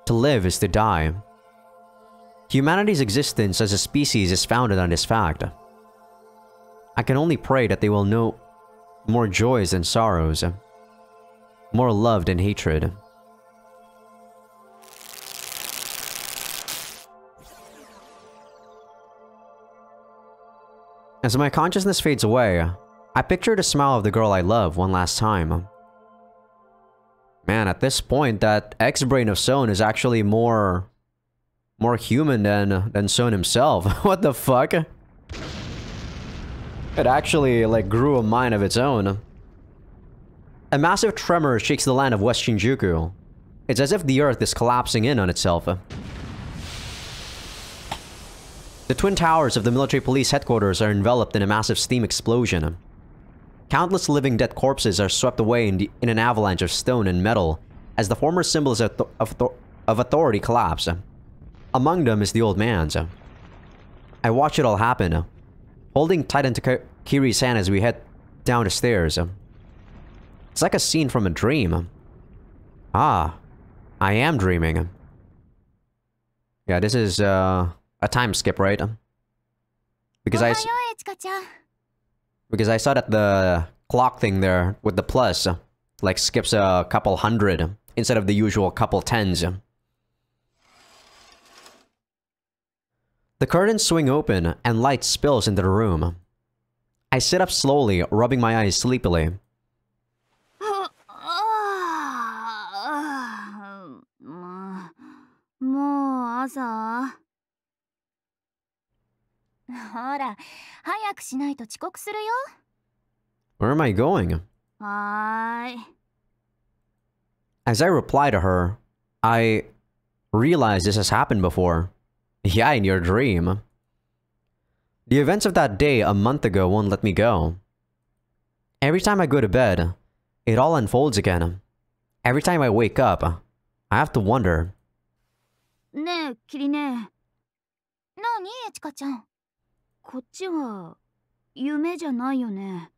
To live is to die. Humanity's existence as a species is founded on this fact. I can only pray that they will know more joys than sorrows, more love than hatred. As my consciousness fades away, I picture the smile of the girl I love one last time. Man, at this point, that X-brain of Son is actually more human than Son himself. What the fuck? It actually, like, grew a mind of its own. A massive tremor shakes the land of West Shinjuku. It's as if the earth is collapsing in on itself. The twin towers of the military police headquarters are enveloped in a massive steam explosion. Countless living dead corpses are swept away in an avalanche of stone and metal as the former symbols of authority collapse. Among them is the old man's. I watch it all happen, holding tight into Kiri's hand as we head down the stairs. It's like a scene from a dream. Ah, I am dreaming. Yeah, this is a time skip, right? Because I saw that the clock thing there with the plus like skips a couple hundred instead of the usual couple tens. The curtains swing open and light spills into the room. I sit up slowly, rubbing my eyes sleepily. Where am I going? As I reply to her, I realize this has happened before. Yeah, in your dream. The events of that day a month ago won't let me go. Every time I go to bed, it all unfolds again. Every time I wake up, I have to wonder. ねえ、キリネ。なに、エチカちゃん。こっちは夢じゃないよね。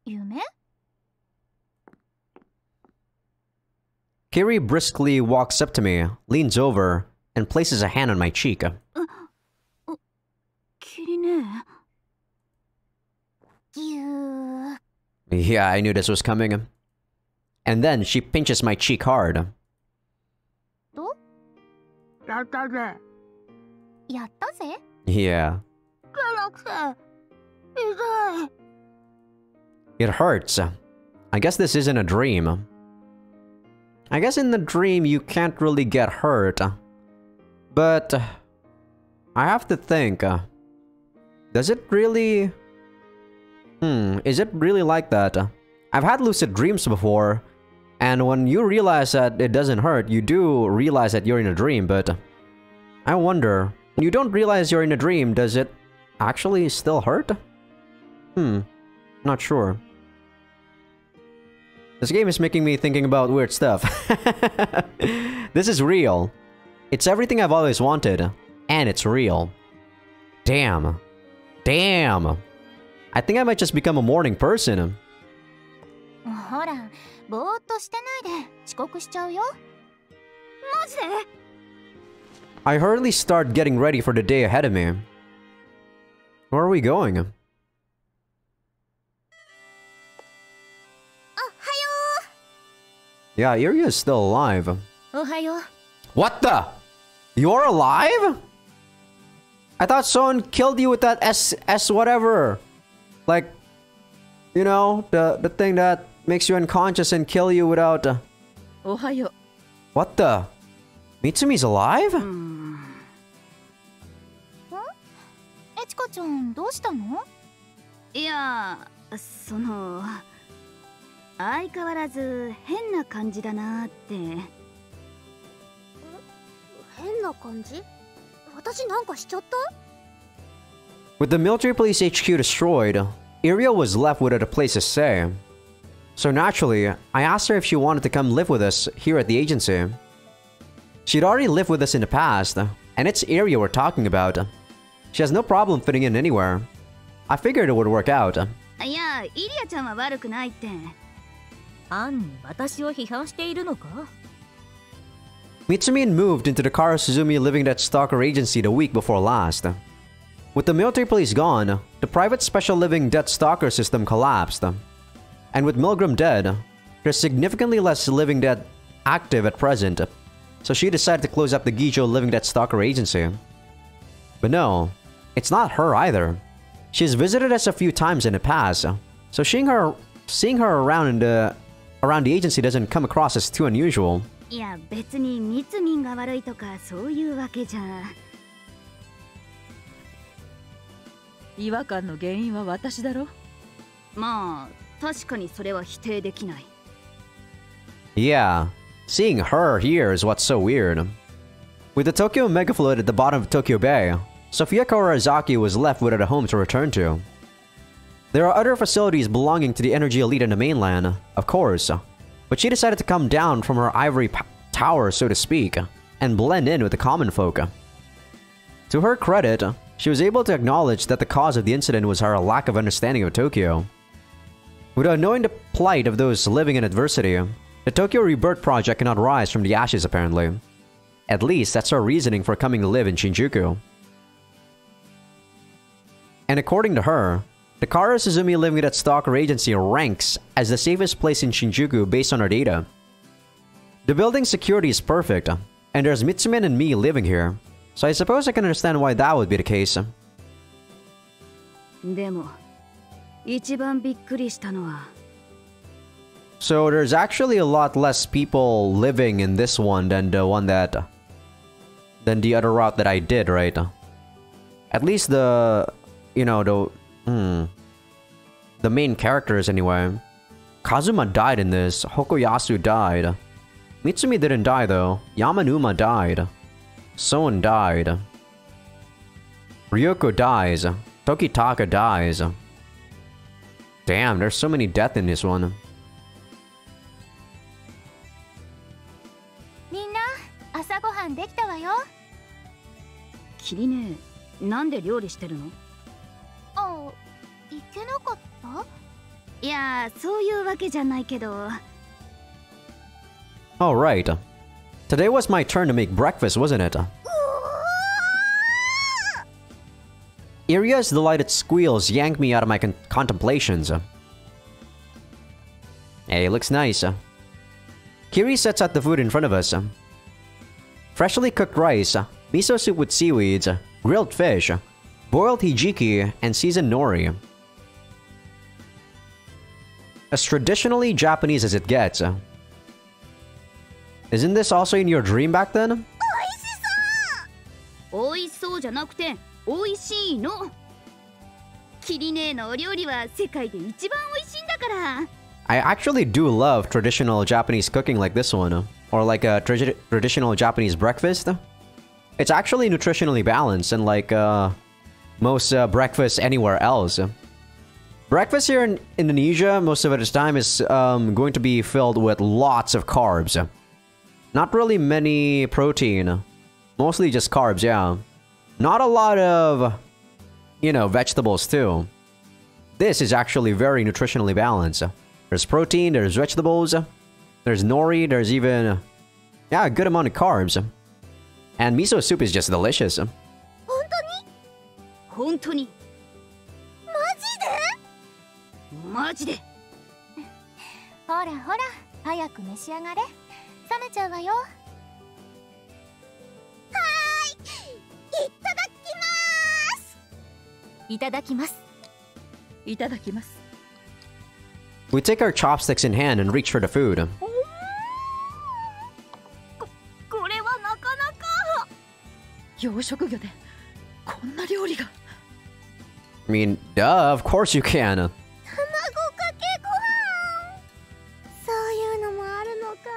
夢? Kiri briskly walks up to me, leans over, and places a hand on my cheek. キリネ。Yeah, I knew this was coming. And then she pinches my cheek hard. やったぜ。やったぜ? Yeah. 辛くて痛い。It hurts. I guess this isn't a dream. I guess in the dream you can't really get hurt. But I have to think. Does it really... is it really like that? I've had lucid dreams before, and when you realize that it doesn't hurt, you do realize that you're in a dream, but I wonder, when you don't realize you're in a dream, does it actually still hurt? Not sure. This game is making me thinking about weird stuff. This is real. It's everything I've always wanted, and it's real. Damn. Damn. I think I might just become a morning person. ほら、ぼーっとしてないで遅刻しちゃうよ。マジで? I hurriedly start getting ready for the day ahead of me. Where are we going? Yeah, Iria is still alive. What the? You're alive? I thought someone killed you with that S whatever. Like, you know, the thing that makes you unconscious and kill you without... What the? Mitsumi's alive? エチカちゃん、どうしたの? いや、その... 相変わらず変な感じだなって。変な感じ? 私なんかしちゃった? With the military police HQ destroyed, Iria was left without a place to stay. So naturally, I asked her if she wanted to come live with us here at the agency. She'd already lived with us in the past, and it's Iria we're talking about. She has no problem fitting in anywhere. I figured it would work out. いや、イリアちゃんは悪くないって。アンに私を批判しているのか? Mitsumi had moved into the Kara Suzumi Living Dead Stalker Agency the week before last. With the military police gone, the private Special Living Dead Stalker system collapsed. And with Milgram dead, there's significantly less Living Dead active at present, so she decided to close up the Gijo Living Dead Stalker Agency. But no, it's not her either. She's visited us a few times in the past, so seeing her around the agency doesn't come across as too unusual. いや、別にミツミンが悪いとかそういうわけじゃ。違和感の原因は私だろ。まあ、確かにそれは否定できない。Yeah, seeing her here is what's so weird. With the Tokyo Megaflood at the bottom of Tokyo Bay, Sophia Kawarazaki was left without a home to return to. There are other facilities belonging to the energy elite in the mainland, of course, but she decided to come down from her ivory tower, so to speak, and blend in with the common folk. To her credit, she was able to acknowledge that the cause of the incident was her lack of understanding of Tokyo. Without knowing the plight of those living in adversity, The Tokyo Rebirth Project cannot rise from the ashes apparently. At least that's her reasoning for coming to live in Shinjuku. And according to her, Takara Suzumi living at Stalker Agency ranks as the safest place in Shinjuku based on her data. The building's security is perfect, and there's Mitsumen and me living here, so I suppose I can understand why that would be the case. でも、一番びっくりしたのは So there's actually a lot less people living in this one than the other route that I did, right? At least the main characters anyway. Kazuma died in this. Hokoyasu died. Mitsumi didn't die though. Yamanuma died. Son died. Ryoko dies. Tokitaka dies. Damn, there's so many deaths in this one. みんな、朝ごはんできたわよ。キリネ、なんで料理してるの？あ、いけなかった？いや、そういうわけじゃないけど。Oh, right. Today was my turn to make breakfast, wasn't it? Iria's delighted squeals yanked me out of my contemplations. Hey, looks nice. Kiri sets out the food in front of us. Freshly cooked rice, miso soup with seaweeds, grilled fish, boiled hijiki, and seasoned nori. As traditionally Japanese as it gets. Isn't this also in your dream back then? おいしそうじゃなくて、おいしいの。キリネのお料理は世界で一番おいしいんだから。I actually do love traditional Japanese cooking like this one, or like a traditional Japanese breakfast. It's actually nutritionally balanced, unlike most breakfasts anywhere else. Breakfast here in Indonesia, most of its time is going to be filled with lots of carbs. Not really many protein. Mostly just carbs, yeah. Not a lot of, vegetables too. This is actually very nutritionally balanced. There's protein, there's vegetables, there's nori, there's even, a good amount of carbs. And miso soup is just delicious. 本当に？マジで？ほらほら、早く召し上がれ。冷めちゃうわよ。はーい、いただきます。いただきます。いただきます。We take our chopsticks in hand and reach for the food. これはなかなか。養殖魚でこんな料理が。I mean, duh, of course you can. 卵かけご飯。そういうのもあるのか。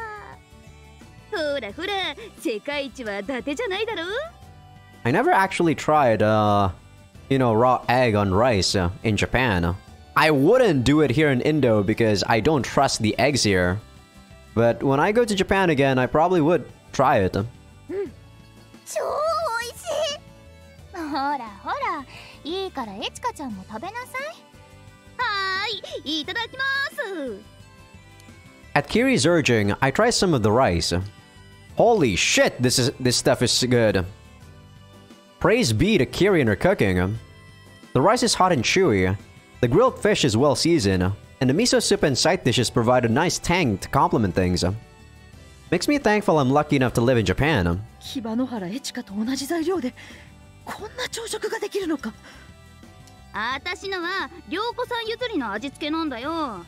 ほらほら、世界一は伊達じゃないだろ。I never actually tried, raw egg on rice in Japan. I wouldn't do it here in Indo because I don't trust the eggs here. But when I go to Japan again, I probably would try it. 超美味しい。ほらほら、いいからエチカちゃんも食べなさい。はーい、いただきます。At Kiri's urging, I try some of the rice. Holy shit, this stuff is good. Praise be to Kiri and her cooking. The rice is hot and chewy. The grilled fish is well seasoned, and the miso soup and side dishes provide a nice tang to complement things. Makes me thankful I'm lucky enough to live in Japan. 木場野原エチカと同じ材料でこんな朝食ができるのか。あたしのは涼子さん譲りの味付けなんだよ。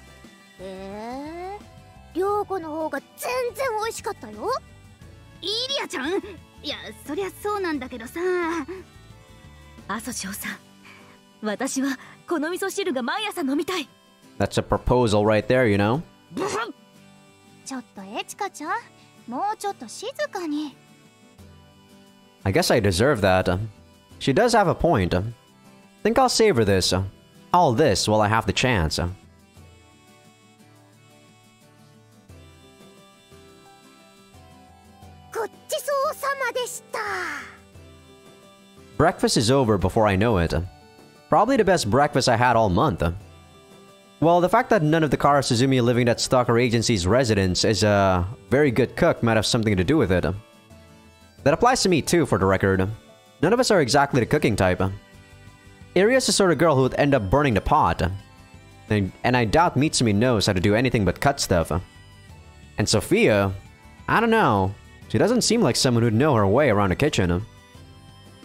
涼子の方が全然美味しかったよ。イリアちゃん、いやそりゃそうなんだけどさ。阿蘇翔さん、私はこの味噌汁が毎朝飲みたい。That's a proposal right there, you know? ちょっとエチカちゃん、もうちょっと静かに。I guess I deserve that. She does have a point. Think I'll savor this. All this while I have the chance. ごちそうさまでした。Breakfast is over before I know it. Probably the best breakfast I had all month. Well, the fact that none of the Kara Suzumi living at Stalker Agency's residence is a very good cook might have something to do with it. That applies to me too, for the record. None of us are exactly the cooking type. Iria's the sort of girl who would end up burning the pot. And I doubt Mitsumi knows how to do anything but cut stuff. And Sophia, I don't know. She doesn't seem like someone who'd know her way around the kitchen.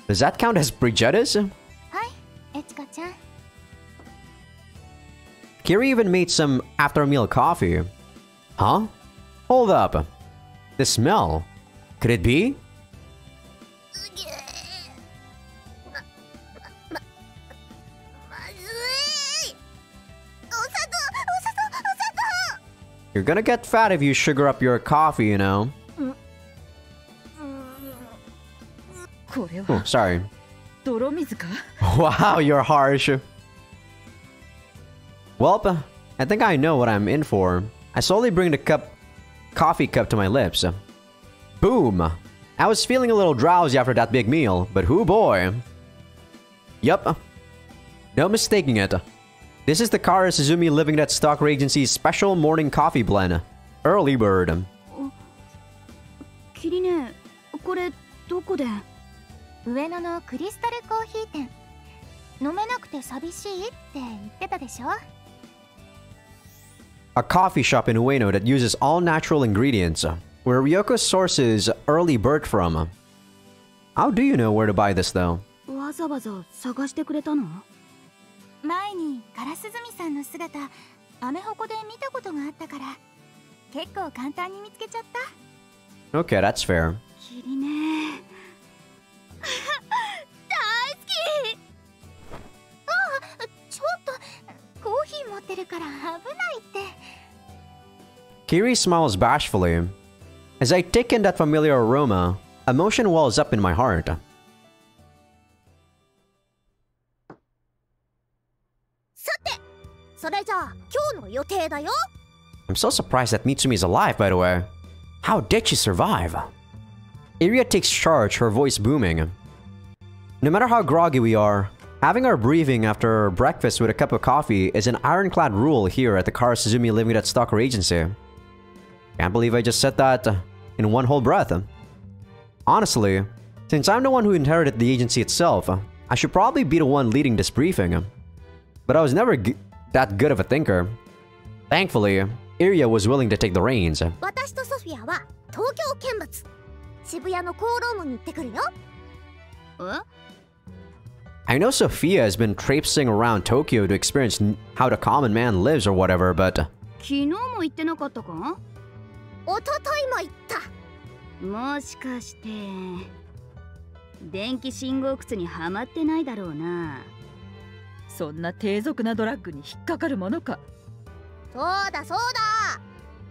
Does that count as prejudice? Hi, Etsuko-chan. Kiri even made some after-meal coffee. Huh? Hold up. The smell. Could it be? You're gonna get fat if you sugar up your coffee, you know. Oh, sorry. Wow, you're harsh. Welp, I think I know what I'm in for. I slowly bring the coffee cup to my lips. Boom! I was feeling a little drowsy after that big meal, but hoo boy. Yup. No mistaking it. This is the Kara Suzumi Living at Stalker Agency's special morning coffee blend. Early bird. Kirine, これどこで? 上野のクリスタルコーヒー店。飲めなくて寂しいって言ってたでしょ? A coffee shop in Ueno that uses all natural ingredients, where Ryoko sources early bird from. How do you know where to buy this though? わざわざ探してくれたの? 前にカラスズミさんの姿、アメホコで見たことがあったから、結構簡単に見つけちゃった。Okay, that's fair. キリね。大好き。あ、ちょっとコーヒー持ってるから危ないって。Kiri smiles bashfully. As I take in that familiar aroma, emotion wells up in my heart. さて、それじゃあ今日の予定だよ。I'm so surprised that Mitsumi is alive, by the way. How did she survive? Iria takes charge, her voice booming. No matter how groggy we are, having our briefing after breakfast with a cup of coffee is an ironclad rule here at the Kara Suzumi Living at Stalker Agency. Can't believe I just said that in one whole breath. Honestly, since I'm the one who inherited the agency itself, I should probably be the one leading this briefing. But I was never that good of a thinker. Thankfully, Iria was willing to take the reins. 私とソフィアは東京見物。渋谷のコールームに行ってくるよ。I know Sophia has been traipsing around Tokyo to experience how the common man lives or whatever, but... 昨日も行ってなかったか? おとといも行った。もしかして電気信号靴にはまってないだろうな。そんな低俗なドラッグに引っかかるものか。そうだそうだ。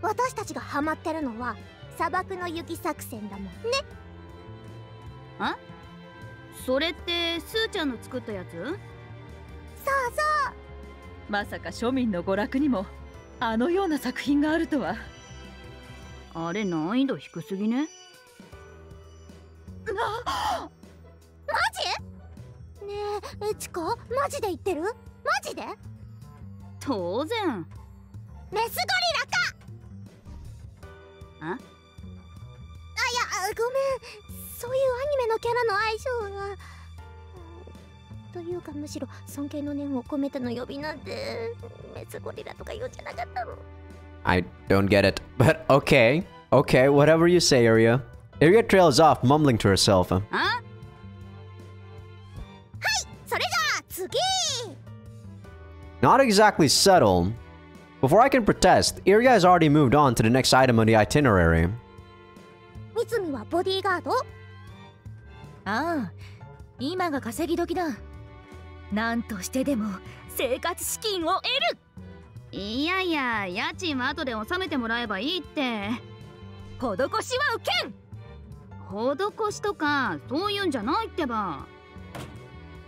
私たちがハマってるのは砂漠の雪作戦だもんね。あ？それってスーちゃんの作ったやつ？そうそう。まさか庶民の娯楽にもあのような作品があるとは。あれ難易度低すぎね？マジ？ねえ、エチコ、マジで言ってる？マジで？当然。メスゴリラか。あ？あ、いや、ごめん。そういうアニメのキャラの相性が。というか、むしろ尊敬の念を込めての呼びなんてメスゴリラとか言うんじゃなかったの。I don't get it, but okay. Okay, whatever you say, Iria. Iria trails off, mumbling to herself. はい、それじゃあ次。 Not exactly subtle. Before I can protest, Iria has already moved on to the next item on the itinerary. みつみはボディーガード？ああ、今が稼ぎ時だ。なんとしてでも生活資金を得る。いやいや、家賃は後で納めてもらえばいいって。施しは受けん。施しとかそういうんじゃないってば。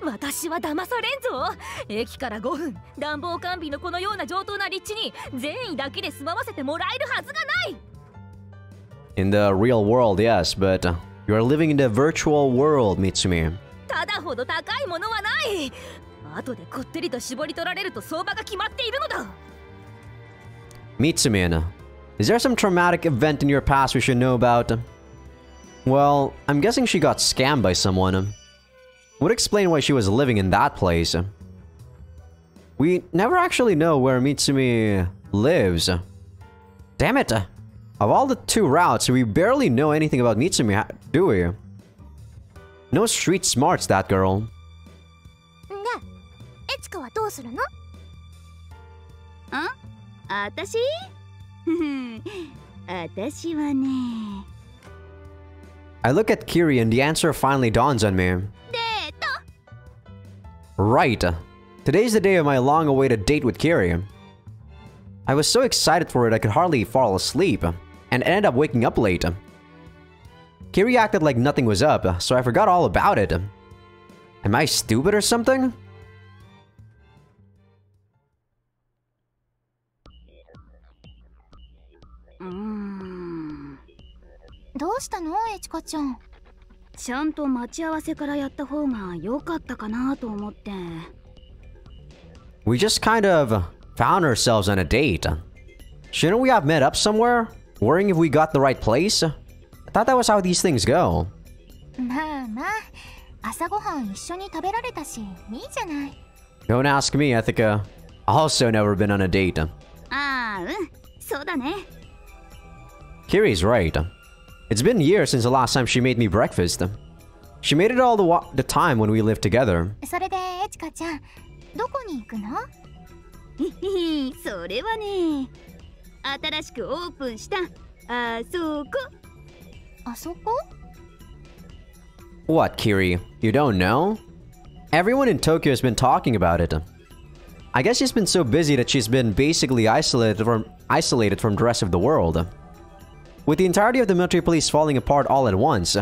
私は騙されんぞ。駅から5分、暖房完備のこのような上等な立地に善意だけで住まわせてもらえるはずがない。 In the real world, yes, but you are living in the virtual world, Mitsumi. ただほど高いものはない。後でこってりと絞り取られると相場が決まっているのだ。 Mitsumi, is there some traumatic event in your past we should know about? Well, I'm guessing she got scammed by someone. Would explain why she was living in that place. We never actually know where Mitsumi lives. Damn it! Of all the 2 routes, we barely know anything about Mitsumi, do we? No street smarts, that girl. ねえ、エチカはどうするの？あたしあたしはね。 I look at Kiri and the answer finally dawns on me. デート。 Right. Today's the day of my long-awaited date with Kiri. I was so excited for it I could hardly fall asleep, and ended up waking up late. Kiri acted like nothing was up, so I forgot all about it. Am I stupid or something? Mm. どうしたの、エチカちゃん？ちゃんと待ち合わせからやった方が良かったかなと思って。 We just kind of found ourselves on a date. Shouldn't we have met up somewhere? Worrying if we got the right place? I thought that was how these things go. まあまあ、朝ごはん一緒に食べられたし、いいじゃない。 Don't ask me, Ethica. Also never been on a date. ああ、そうだね。 Kiri's right. It's been years since the last time she made me breakfast. She made it all the time when we lived together. それで、エチカちゃん、どこに行くの？それはね、新しくオープンしたあそこ。あそこ？ What, Kiri? You don't know? Everyone in Tokyo has been talking about it. I guess she's been so busy that she's been basically isolated from the rest of the world. With the entirety of the military police falling apart all at once,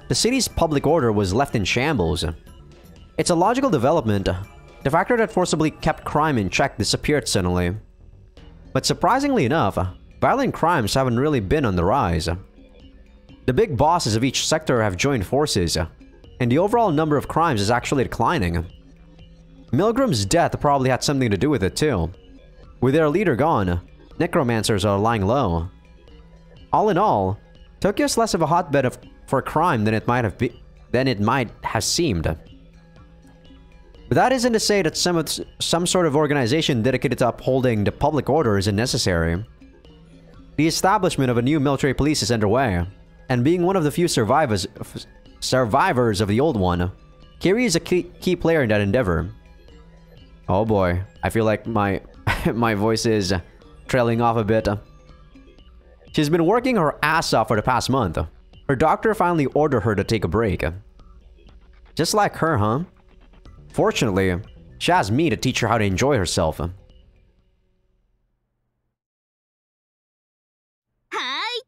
the city's public order was left in shambles. It's a logical development. The factor that forcibly kept crime in check disappeared suddenly. But surprisingly enough, violent crimes haven't really been on the rise. The big bosses of each sector have joined forces, and the overall number of crimes is actually declining. Milgram's death probably had something to do with it too. With their leader gone, necromancers are lying low. All in all, Tokyo's less of a hotbed for crime than it might have seemed. But that isn't to say that some sort of organization dedicated to upholding the public order isn't necessary. The establishment of a new military police is underway, and being one of the few survivors of the old one, Kiri is a key player in that endeavor. Oh boy, I feel like my voice is trailing off a bit. She's been working her ass off for the past month. Her doctor finally ordered her to take a break. Just like her, huh? Fortunately, she has me to teach her how to enjoy herself. はい、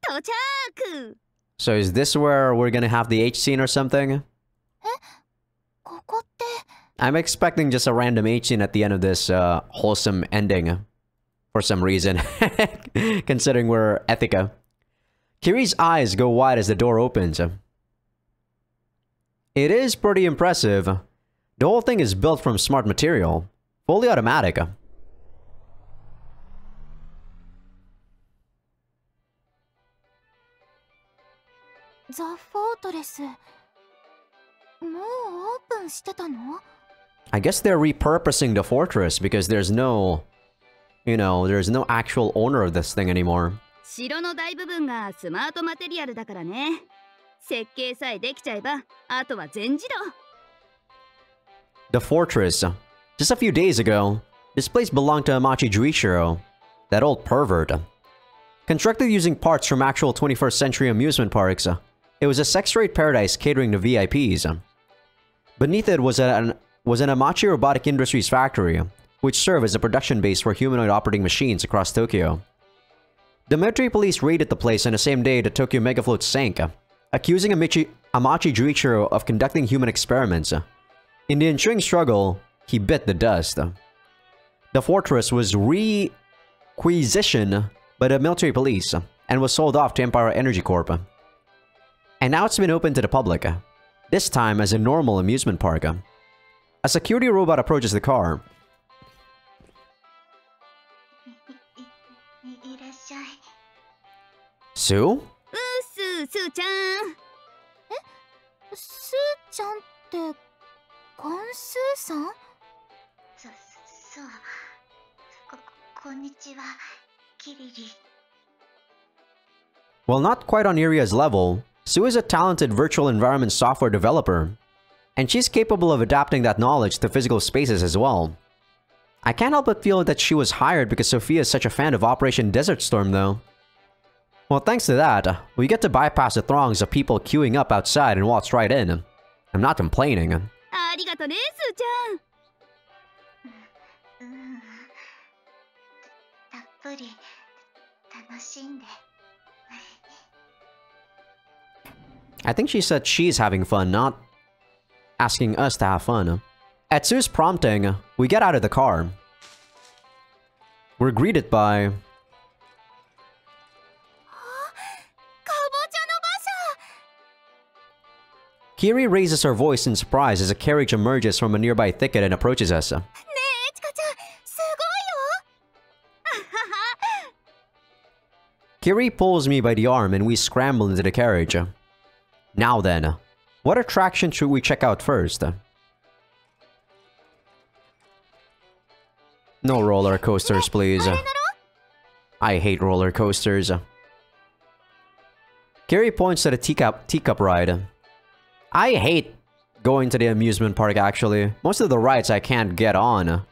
到着。 So is this where we're gonna have the H scene or something? ここって。 I'm expecting just a random H scene at the end of this wholesome ending. For some reason. Considering we're Ethica. Kiri's eyes go wide as the door opens. It is pretty impressive. The whole thing is built from smart material. Fully automatic. The Fortress. もうオープンしてたの？ I guess they're repurposing the fortress because there's no... You know, there's no actual owner of this thing anymore. 城の大部分がスマートマテリアルだからね。設計さえできちゃえば、あとは全自動。 The fortress. Just a few days ago, this place belonged to Amachi Juichiro, that old pervert. Constructed using parts from actual 21st century amusement parks, it was a sex-rate paradise catering to VIPs. Beneath it was an Amachi Robotic Industries factory, which served as a production base for humanoid operating machines across Tokyo. The military police raided the place on the same day the Tokyo Megafloat sank, accusing Amachi Juichiro of conducting human experiments. In the ensuing struggle, he bit the dust. The fortress was requisitioned by the military police and was sold off to Empire Energy Corp. And now it's been opened to the public, this time as a normal amusement park. A security robot approaches the car. いらっしゃい。 Sue? スーちゃん。スーちゃんってゴンスーさん？そう。こんにちは、キリリ。 While not quite on Iria's level, Sue is a talented virtual environment software developer, and she's capable of adapting that knowledge to physical spaces as well. I can't help but feel that she was hired because Sophia is such a fan of Operation Desert Storm though. Well, thanks to that, we get to bypass the throngs of people queuing up outside and waltz right in. I'm not complaining. ありがとね、スーちゃん。たっぷり楽しんで。 I think she said she's having fun, not asking us to have fun. At Sue's prompting, we get out of the car. We're greeted by... Kiri raises her voice in surprise as a carriage emerges from a nearby thicket and approaches us. Kiri pulls me by the arm and we scramble into the carriage. Now then, what attraction should we check out first? No roller coasters, please. I hate roller coasters. Kiri points to the teacup ride. I hate going to the amusement park, actually. Most of the rides I can't get on.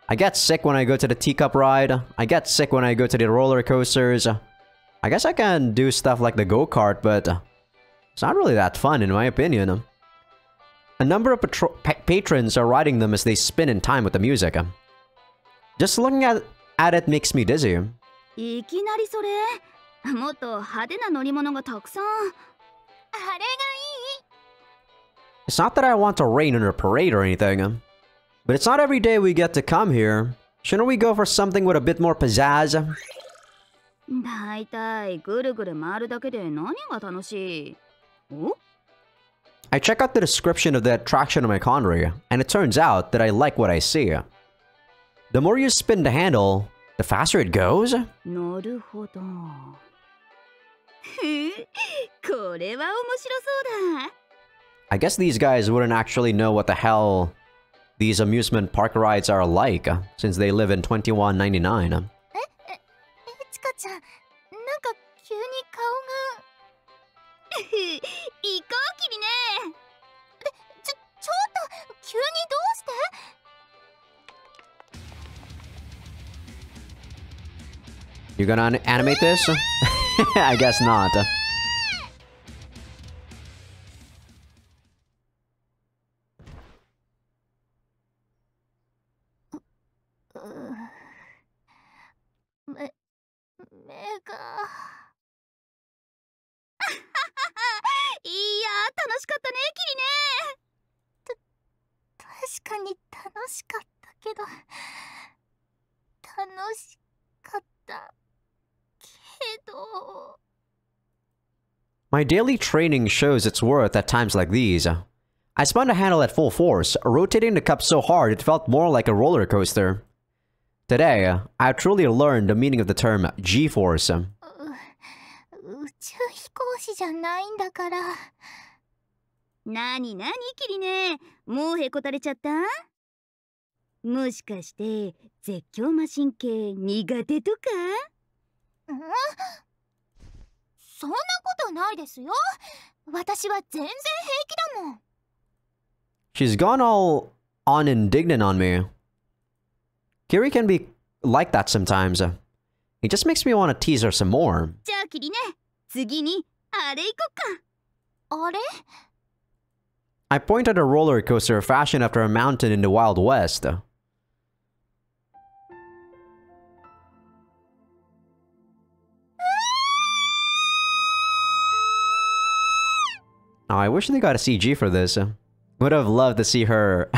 I get sick when I go to the teacup ride. I get sick when I go to the roller coasters. I guess I can do stuff like the go-kart, but it's not really that fun in my opinion. A number of patrons are riding them as they spin in time with the music. Just looking at it makes me dizzy. いきなりそれ。もっと派手な乗り物がたくさん。あれがいい。 It's not that I want to rain on a parade or anything, but it's not every day we get to come here. Shouldn't we go for something with a bit more pizzazz? だいたいぐるぐる回るだけで何が楽しい？お？ I check out the description of the attraction on my Conry, and it turns out that I like what I see. The more you spin the handle, the faster it goes? なるほど。これは面白そうだ。 I guess these guys wouldn't actually know what the hell these amusement park rides are like, since they live in 2199. ちかちゃん、なんか急に顔が。行こうキリね。ちょっと急にどうして？ You gonna animate this? I guess not. My daily training shows its worth at times like these. I spun the handle at full force, rotating the cup so hard it felt more like a roller coaster. Today, I truly learned the meaning of the term G-force. 宇宙飛行士じゃないんだから。なになにキリね。もうへこたれちゃった？もしかして絶叫マシン系苦手とか？そんなことないですよ。私は全然平気だもん。She's gone all on indignant on me. Kiri can be like that sometimes. It just makes me want to tease her some more. じゃあキリね、次にあれ行こっか。あれ？ I point at a roller coaster fashioned after a mountain in the Wild West. Oh, I wish they got a CG for this. Would have loved to see her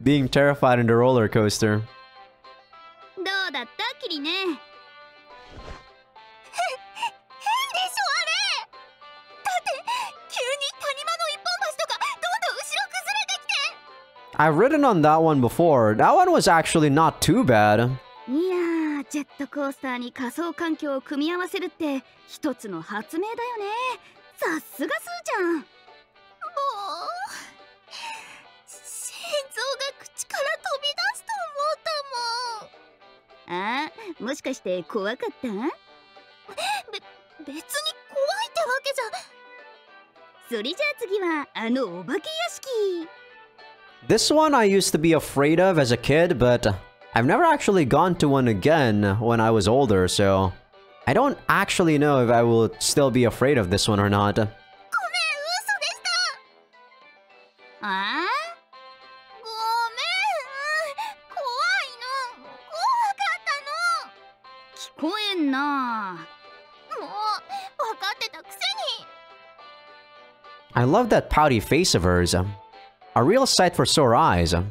being terrified in the roller coaster. どうだったキリね。変でしょあれ。だって急に谷間の一本橋とかどんどん後ろ崩れてきて。I've ridden on that one before. That one was actually not too bad. いやー、ジェットコースターに仮想環境を組み合わせるって一つの発明だよね。さすがスーちゃん。もう心臓が口から飛び出すと思ったもん。あー、もしかして怖かった？別に怖いってわけじゃ。それじゃあ次はあのお化け屋敷。 This one I used to be afraid of as a kid, but I've never actually gone to one again when I was older, so I don't actually know if I will still be afraid of this one or not. ごめん、嘘でした。ああ？ごめん、怖いの、怖かったの。聞こえんな。もう分かってたくせに。 I love that pouty face of hers. A real sight for sore eyes. ね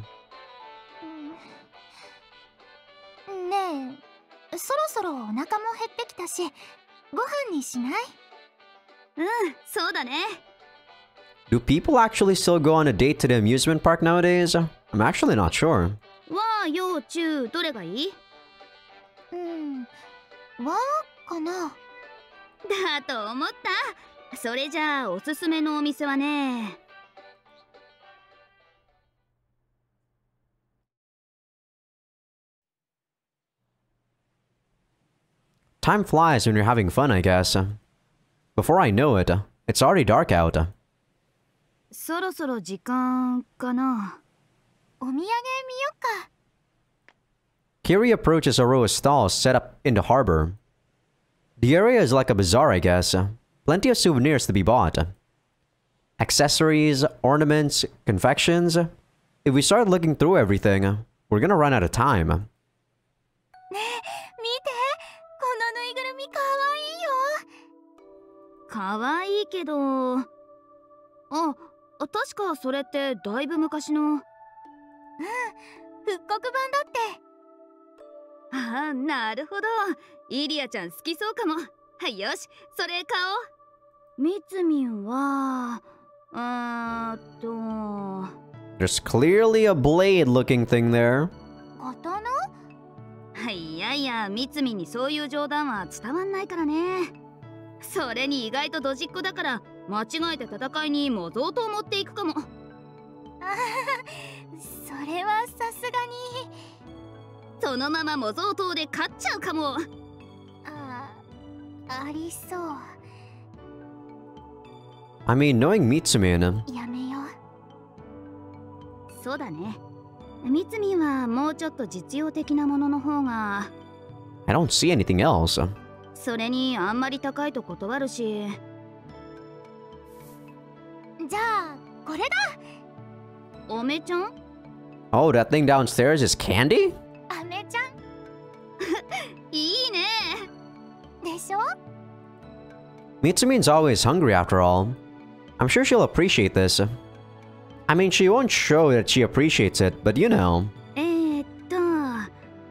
え、そろそろお腹も減ってきたし、ご飯にしない？うん、そうだね。 Do people actually still go on a date to the amusement park nowadays? I'm actually not sure. 和、洋、中、どれがいい？和かな。だと思った。それじゃあおすすめのお店はね。 Time flies when you're having fun, I guess. Before I know it, it's already dark out. そろそろ時間かな。お土産見よっか。 Kiri approaches a row of stalls set up in the harbor. The area is like a bazaar, I guess. Plenty of souvenirs to be bought. Accessories, ornaments, confections. If we start looking through everything, we're gonna run out of time. ねえ、見て、このぬいぐるみかわいいよ。かわいいけど。あ、確かそれってだいぶ昔の。うん、復刻版だって。ああ、なるほど。イリアちゃん好きそうかも。はい、よし、それ買おう。みつみんは、There's clearly a blade-looking thing there. 刀？いやいや、みつみんにそういう冗談は伝わんないからね。それに意外とドジっ子だから、間違えて戦いに模造刀持っていくかも。ああ、それはさすがに。そのまま模造刀で勝っちゃうかも。ありそう。 I mean, knowing Mitsumin, やめよう。そうだね。みつみんはもうちょっと実用的なものの方が。 I don't see anything else. それにあんまり高いと断るし。じゃあこれだ。おめちゃん？ Oh, that thing downstairs is candy? アメちゃんいいね。でしょ？ Mitsumin's always hungry after all. I'm sure she'll appreciate this. I mean, she won't show that she appreciates it, but you know.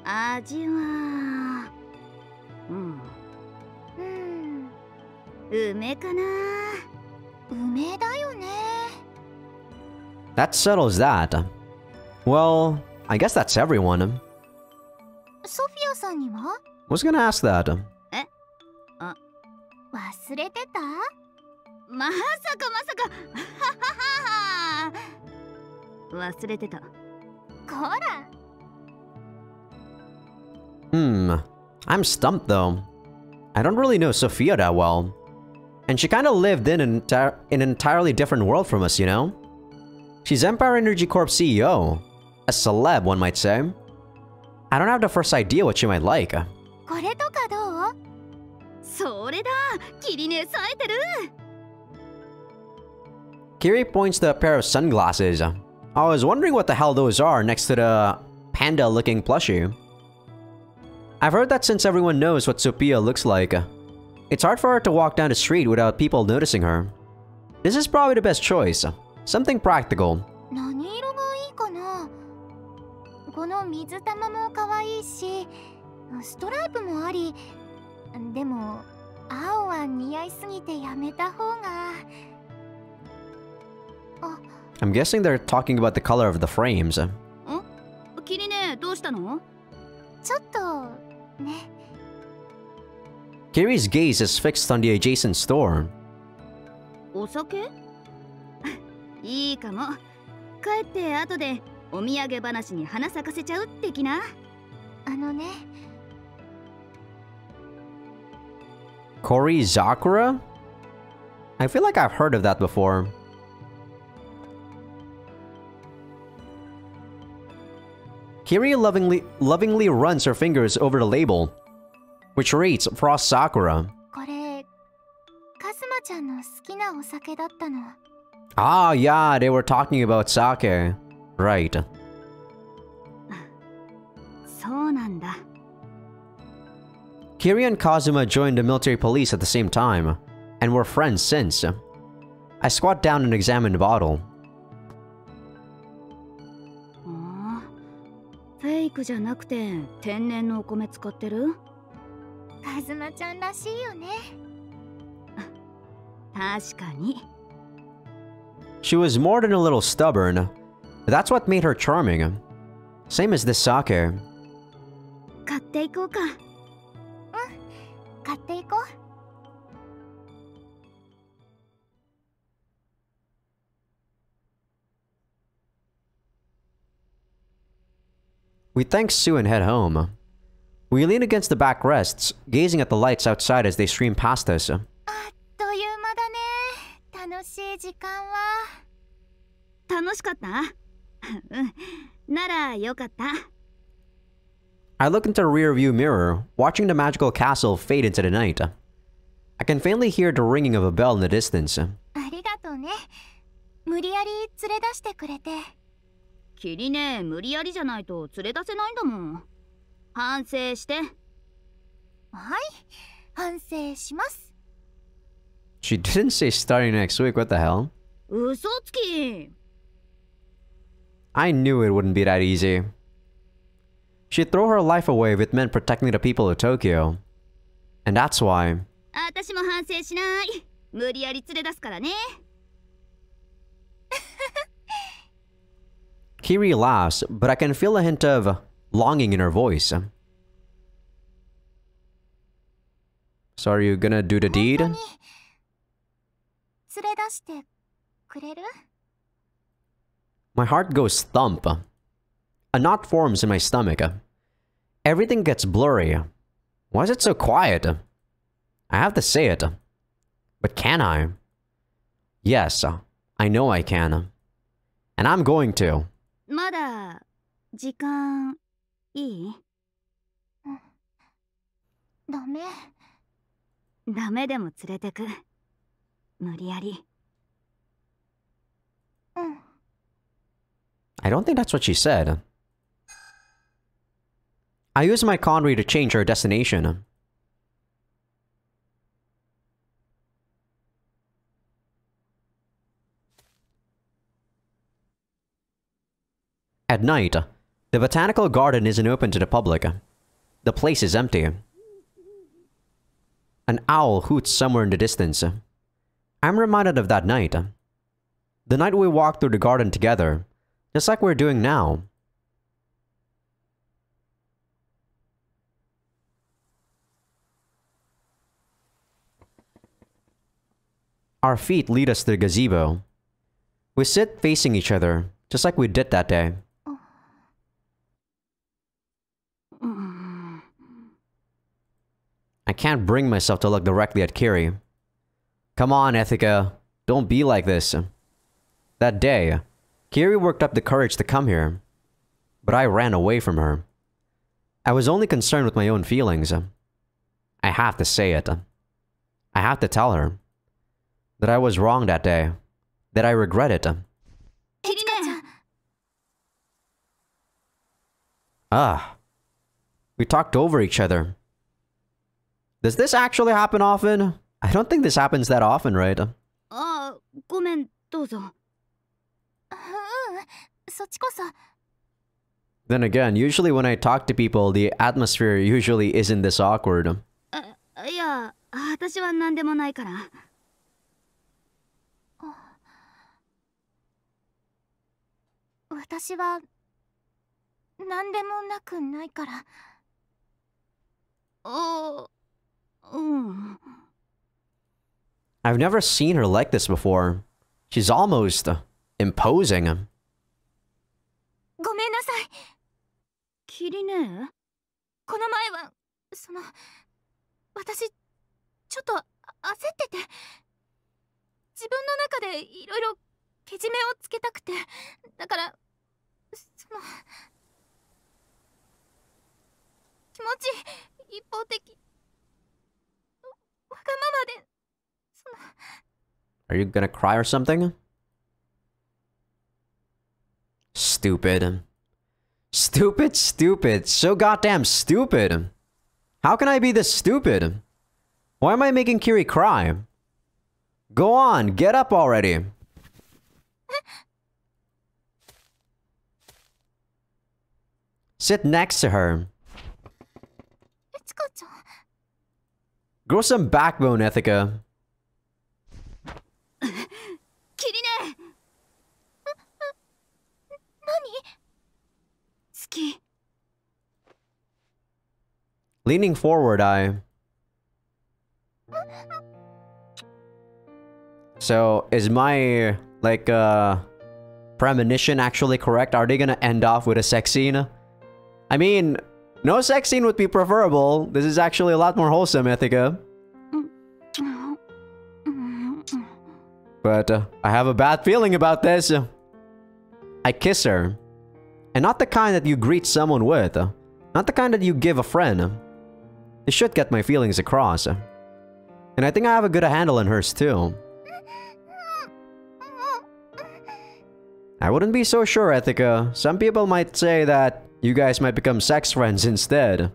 味は。梅かな。梅だよね。 That settles that. Well, I guess that's everyone. ソフィアさんには？ Was gonna ask that. 忘れてた？まさか。忘れてた。こら。I'm stumped though. I don't really know Sophia that well. And she kinda lived in an entirely different world from us, you know? She's Empire Energy Corp CEO. A celeb, one might say. I don't have the first idea what she might like. これとかどう？それだ。キリネ冴えてる。 Kiri points to a pair of sunglasses. I was wondering what the hell those are next to the panda-looking plushie. I've heard that since everyone knows what Sophia looks like, it's hard for her to walk down the street without people noticing her. This is probably the best choice. Something practical. 何色がいいかな？この水玉も可愛いし、ストライプもあり、でも青は似合いすぎてやめた方が。I'm guessing they're talking about the color of the frames. キリネ、どうしたの？ちょっとね。 Kiri's gaze is fixed on the adjacent store. お酒？いいかも。帰って後でお土産話に花咲かせちゃう的な。ね。 Kori Zakura? I feel like I've heard of that before. Kiri lovingly runs her fingers over the label, which reads Frost Sakura. これカズマちゃんの好きなお酒だったの。 Ah, yeah, they were talking about sake. Right. そうなんだ。 Kiri and Kazuma joined the military police at the same time, and were friends since. I squat down and examine the bottle. フェイクじゃなくて天然のお米使ってる？カズマちゃんらしいよね。確かに。 She was more than a little stubborn. That's what made her charming. Same as this sake. 買っていこうか。買っていこう。 We thank Sue and head home. We lean against the backrests, gazing at the lights outside as they stream past us. あっという間だね。楽しい時間は。楽しかった？うん。ならよかった。 I look into the rearview mirror, watching the magical castle fade into the night. I can faintly hear the ringing of a bell in the distance. ありがとうね。無理やり連れ出してくれて。 キリネ、無理やりじゃないと連れ出せないんだもん。反省して。はい、反省します。 She didn't say starting next week, what the hell? 嘘つき。 I knew it wouldn't be that easy. She'd throw her life away if it meant protecting the people of Tokyo. And that's why... 私も反省しない。無理やり連れ出すからね。 Kiri laughs, but I can feel a hint of longing in her voice. So are you gonna do the deed? 連れ出してくれる？ My heart goes thump. A knot forms in my stomach. Everything gets blurry. Why is it so quiet? I have to say it. But can I? Yes, I know I can. And I'm going to. まだ時間いい？ダメ。ダメでも連れてく。無理やり。うん。 I don't think that's what she said. I use my Conry to change her destination. At night, the botanical garden isn't open to the public. The place is empty. An owl hoots somewhere in the distance. I'm reminded of that night. The night we walked through the garden together, just like we're doing now. Our feet lead us to the gazebo. We sit facing each other, just like we did that day. I can't bring myself to look directly at Kiri. Come on, Ethika. Don't be like this. That day, Kiri worked up the courage to come here. But I ran away from her. I was only concerned with my own feelings. I have to say it. I have to tell her that I was wrong that day. That I regret it. Ah. We talked over each other. Does this actually happen often? I don't think this happens that often, right? あ、ごめん、どうぞ。そっちこそ。 Then again, usually when I talk to people, the atmosphere usually isn't this awkward. いや、私は何でもないから。私は何でもなくないから。I've never seen her like this before. She's almost imposing. ごめんなさい。キリネ、この前は私ちょっと焦ってて、自分の中でいろいろけじめをつけたくて、だから気持ち一方的、わがままでAre you gonna cry or something? Stupid. Stupid, stupid. So goddamn stupid. How can I be this stupid? Why am I making Kiri cry? Go on, get up already. Sit next to her. ちかちゃん。 Grow some backbone, Ethica. キリネ、何？好き。 Leaning forward, So, is my, like, premonition actually correct? Are they gonna end off with a sex scene? I mean, no sex scene would be preferable. This is actually a lot more wholesome, Ethica. But, I have a bad feeling about this. I kiss her. And not the kind that you greet someone with. Not the kind that you give a friend. This should get my feelings across. And I think I have a good handle on hers too. I wouldn't be so sure, Ethica. Some people might say that you guys might become sex friends instead.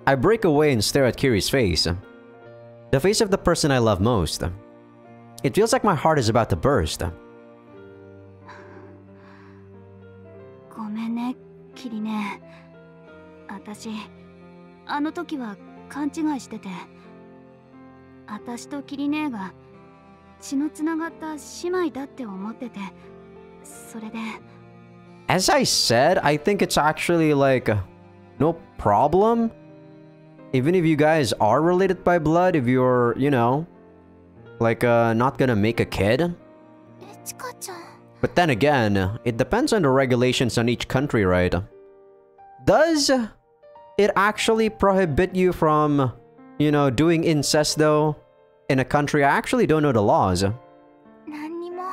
I break away and stare at Kiri's face. The face of the person I love most. It feels like my heart is about to burst. ごめんね、キリネ。私、あの時は勘違いしてて。私とキリネが血のつながった姉妹だって思ってて。それで。As I said, I think it's actually like no problem. Even if you guys are related by blood, if you're, you know, like not gonna make a kid. ちかちゃん。 But then again, it depends on the regulations on each country, right? Does it actually prohibit you from, you know, doing incest though? In a country, I actually don't know the laws. 何にも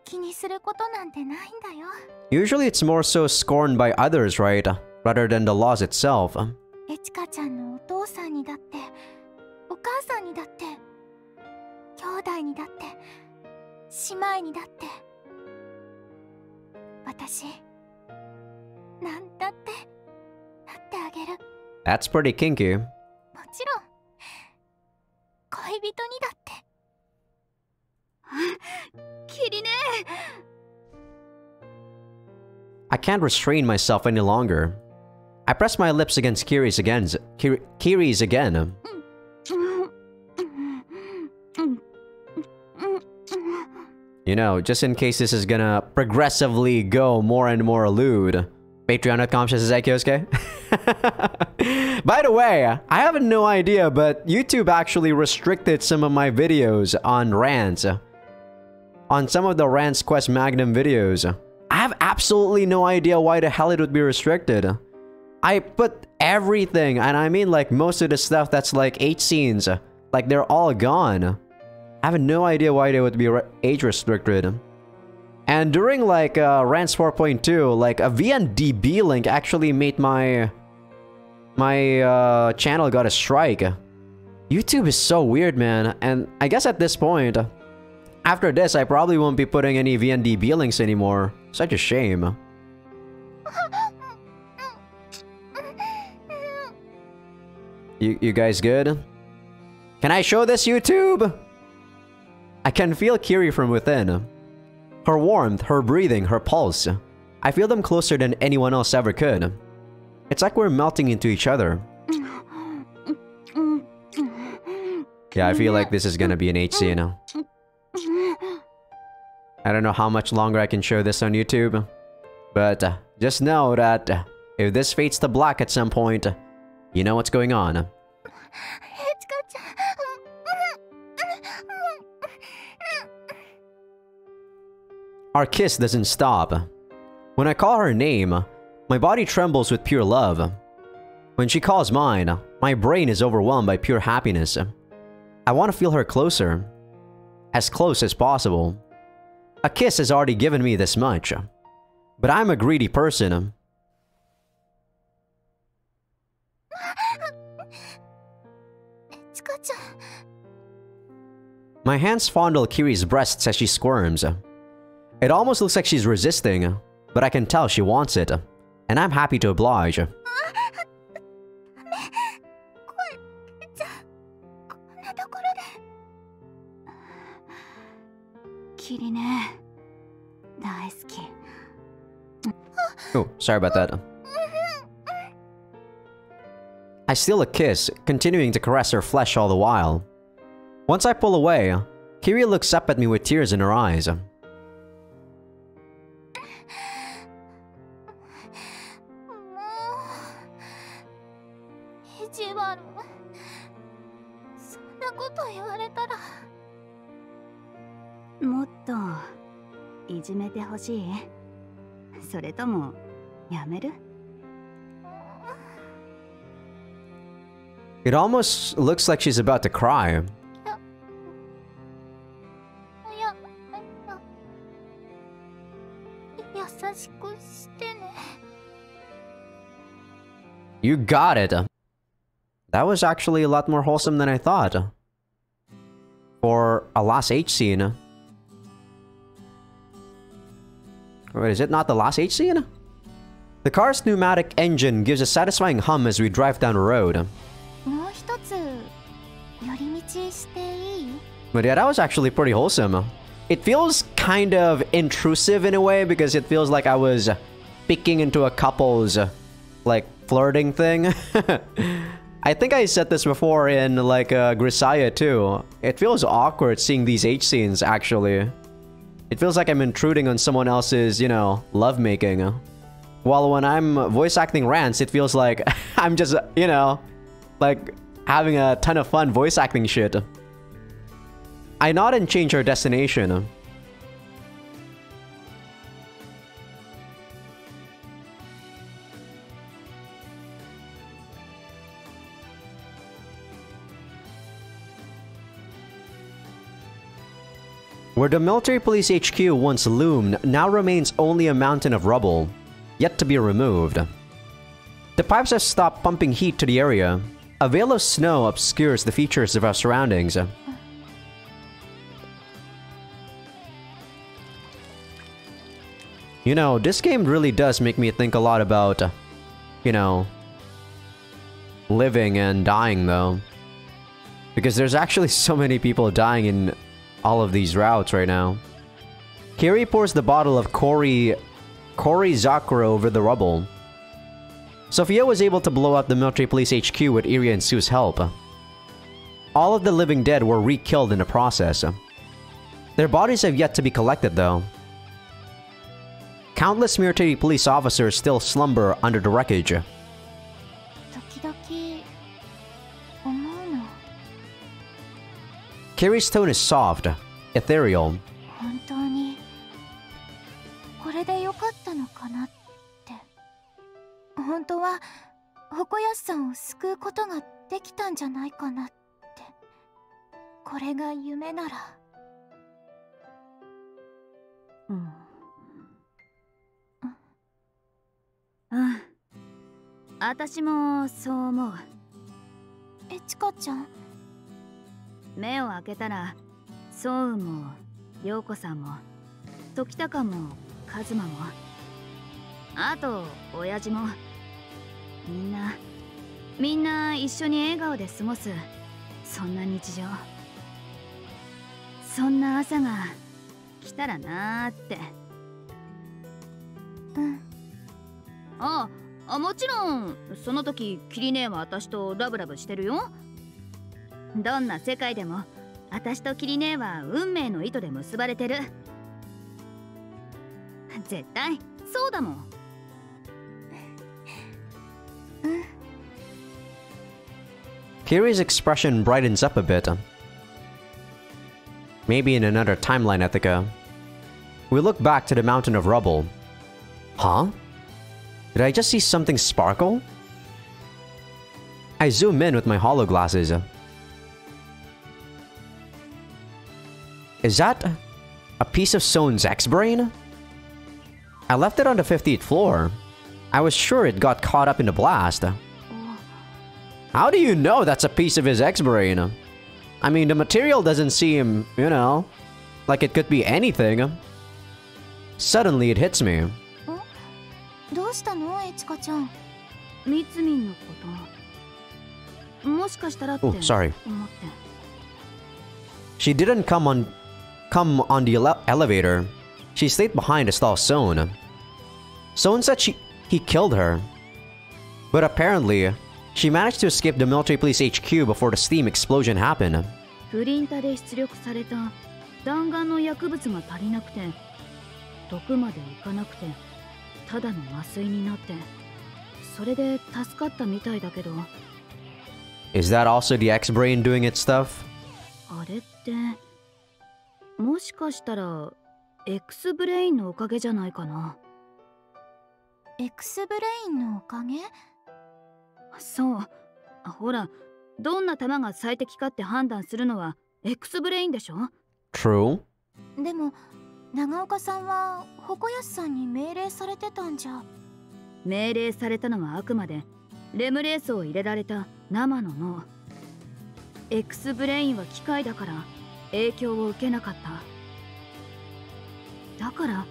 気にすることなんてないんだよ。 Usually it's more so scorned by others, right? Rather than the laws itself. ちかちゃんのお父さんにだって、お母さんにだって、兄弟にだって、姉妹にだって、私、なんだってなってあげる。 That's pretty kinky. もちろん、恋人にだって。キリネ。 I can't restrain myself any longer. I press my lips against Kiri's again. Kiri's again. You know, just in case this is gonna progressively go more and more lewd. Patreon.com/Azaikyousuke. By the way, I have no idea, but YouTube actually restricted some of my videos on rants. On some of the Rants Quest Magnum videos. I have absolutely no idea why the hell it would be restricted. I put everything, and I mean like most of the stuff that's like 8 scenes. Like they're all gone. I have no idea why they would be age restricted. And during like Rants 4.2, like a VNDB link actually made my channel got a strike. YouTube is so weird, man. And I guess at this point, after this, I probably won't be putting any VNDB links anymore. Such a shame. You guys good? Can I show this, YouTube? I can feel Kiri from within. Her warmth, her breathing, her pulse. I feel them closer than anyone else ever could. It's like we're melting into each other. Yeah, I feel like this is gonna be an HC now. I don't know how much longer I can show this on YouTube. But just know that if this fades to black at some point, you know what's going on. Our kiss doesn't stop. When I call her name, my body trembles with pure love. When she calls mine, my brain is overwhelmed by pure happiness. I want to feel her closer. As close as possible. A kiss has already given me this much. But I'm a greedy person. My hands fondle Kiri's breasts as she squirms. It almost looks like she's resisting, but I can tell she wants it, and I'm happy to oblige. Oh, sorry about that. I steal a kiss, continuing to caress her flesh all the while. Once I pull away, Kiri looks up at me with tears in her eyes. It almost looks like she's about to cry. You got it. That was actually a lot more wholesome than I thought. For a last H scene. Wait, is it not the last H scene? The car's pneumatic engine gives a satisfying hum as we drive down the road. But yeah, that was actually pretty wholesome. It feels kind of intrusive in a way because it feels like I was peeking into a couple's like flirting thing. I think I said this before in like Grisaya too. It feels awkward seeing these H scenes actually. It feels like I'm intruding on someone else's, you know, lovemaking. While when I'm voice acting rants, it feels like I'm just, you know, like having a ton of fun voice acting shit. I nod and change our destination. Where the military police HQ once loomed now remains only a mountain of rubble, yet to be removed. The pipes have stopped pumping heat to the area. A veil of snow obscures the features of our surroundings. You know, this game really does make me think a lot about, you know, living and dying though. Because there's actually so many people dying in all of these routes right now. Kiri pours the bottle of Kori Zakura over the rubble. Sophia was able to blow up the military police HQ with Iria and Sue's help. All of the living dead were re-killed in the process. Their bodies have yet to be collected though. Countless military police officers still slumber under the wreckage. Kiri's tone is soft, ethereal. 絶対そうだもん。Kiri's expression brightens up a bit. Maybe in another timeline, Ethica. We look back to the mountain of rubble. Huh? Did I just see something sparkle? I zoom in with my hologlasses. Is that a piece of Sone's X-Brain? I left it on the 50th floor. I was sure it got caught up in the blast. How do you know that's a piece of his X-Brain? I mean, the material doesn't seem, you know, like it could be anything. Suddenly it hits me. どうしたのエチカちゃん。みつみんのこと。もしかしたらって Oh, 思って。 sorry. She didn't come on the elevator. She stayed behind to stall Sone. Sone said he killed her. But apparently, she managed to escape the military police HQ before the steam explosion happened. プリンタで出力された弾丸の薬物が足りなくて、毒までいかなくて、ただの麻酔になって、それで助かったみたいだけど。Is that also the X-Brain doing its stuff? あれって、もしかしたら X ブレインのおかげじゃないかな。X ブレインのおかげ？そう。ほら、どんな弾が最適かって判断するのは X ブレインでしょ？ True. でも長岡さんは鉾安さんに命令されてたんじゃ。命令されたのはあくまでレムレースを入れられた生の脳。X ブレインは機械だから影響を受けなかった。だから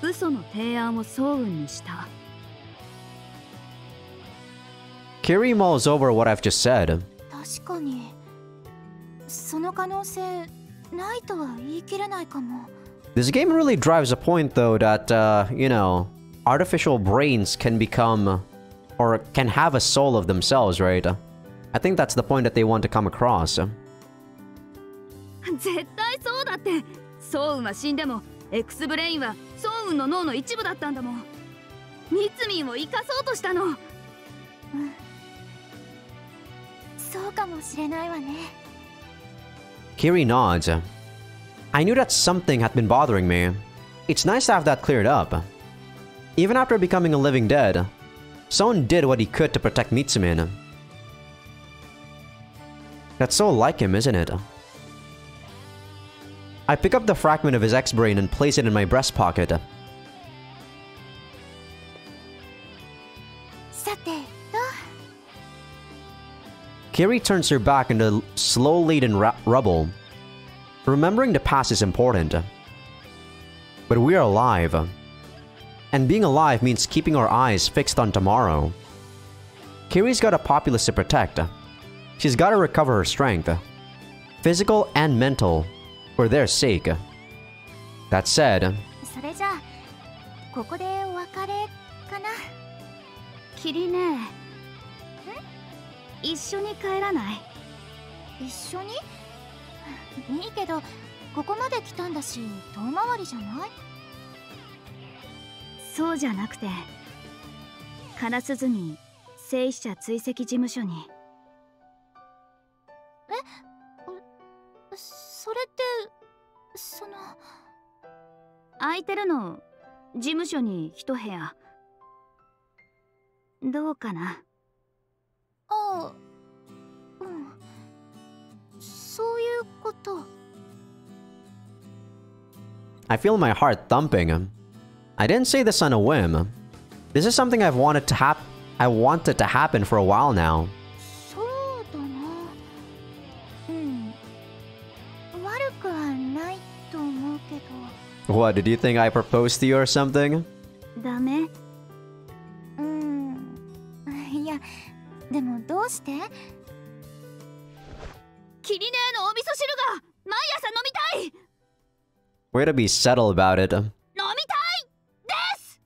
嘘の提案を早雲にした。Kiri mulls over what I've just said. 確かにその可能性ないとは言い切れないかも。This game really drives a point though that, you know, artificial brains can become, or can have a soul of themselves, right? I think that's the point that they want to come across. 絶対そうだって。早雲は死んでも X ブレインは早雲の脳の一部だったんだもん。ミツミンを生かそうとしたの。そうかもしれないわね。Kiri nods. I knew that something had been bothering me. It's nice to have that cleared up. Even after becoming a living dead, Son did what he could to protect Mitsumin. That's so like him, isn't it? I pick up the fragment of his X-Brain and place it in my breast pocket. さてと。Kiri turns her back in the slow-laden rubble. Remembering the past is important. But we are alive. And being alive means keeping our eyes fixed on tomorrow. Kiri's got a populace to protect. She's got to recover her strength. Physical and mental. For their sake. That said... それじゃあここでお別れかな。キリね。一緒に帰らない？一緒に？いいけどここまで来たんだし遠回りじゃない？そうじゃなくて、金鼓聖死者追跡事務所に。それってその空いてるの事務所に一部屋。どうかな？ああ、うん、そういうこと。I feel my heart thumping. I didn't say this on a whim. This is something I've wanted to happen for a while now. そうだな。うん。悪くはないと思うけど。What, did you think I proposed to you or something? ダメ？いや、でもどうして？キリネのお味噌汁が毎朝飲みたい。 Way to be subtle about it. 飲みたいです。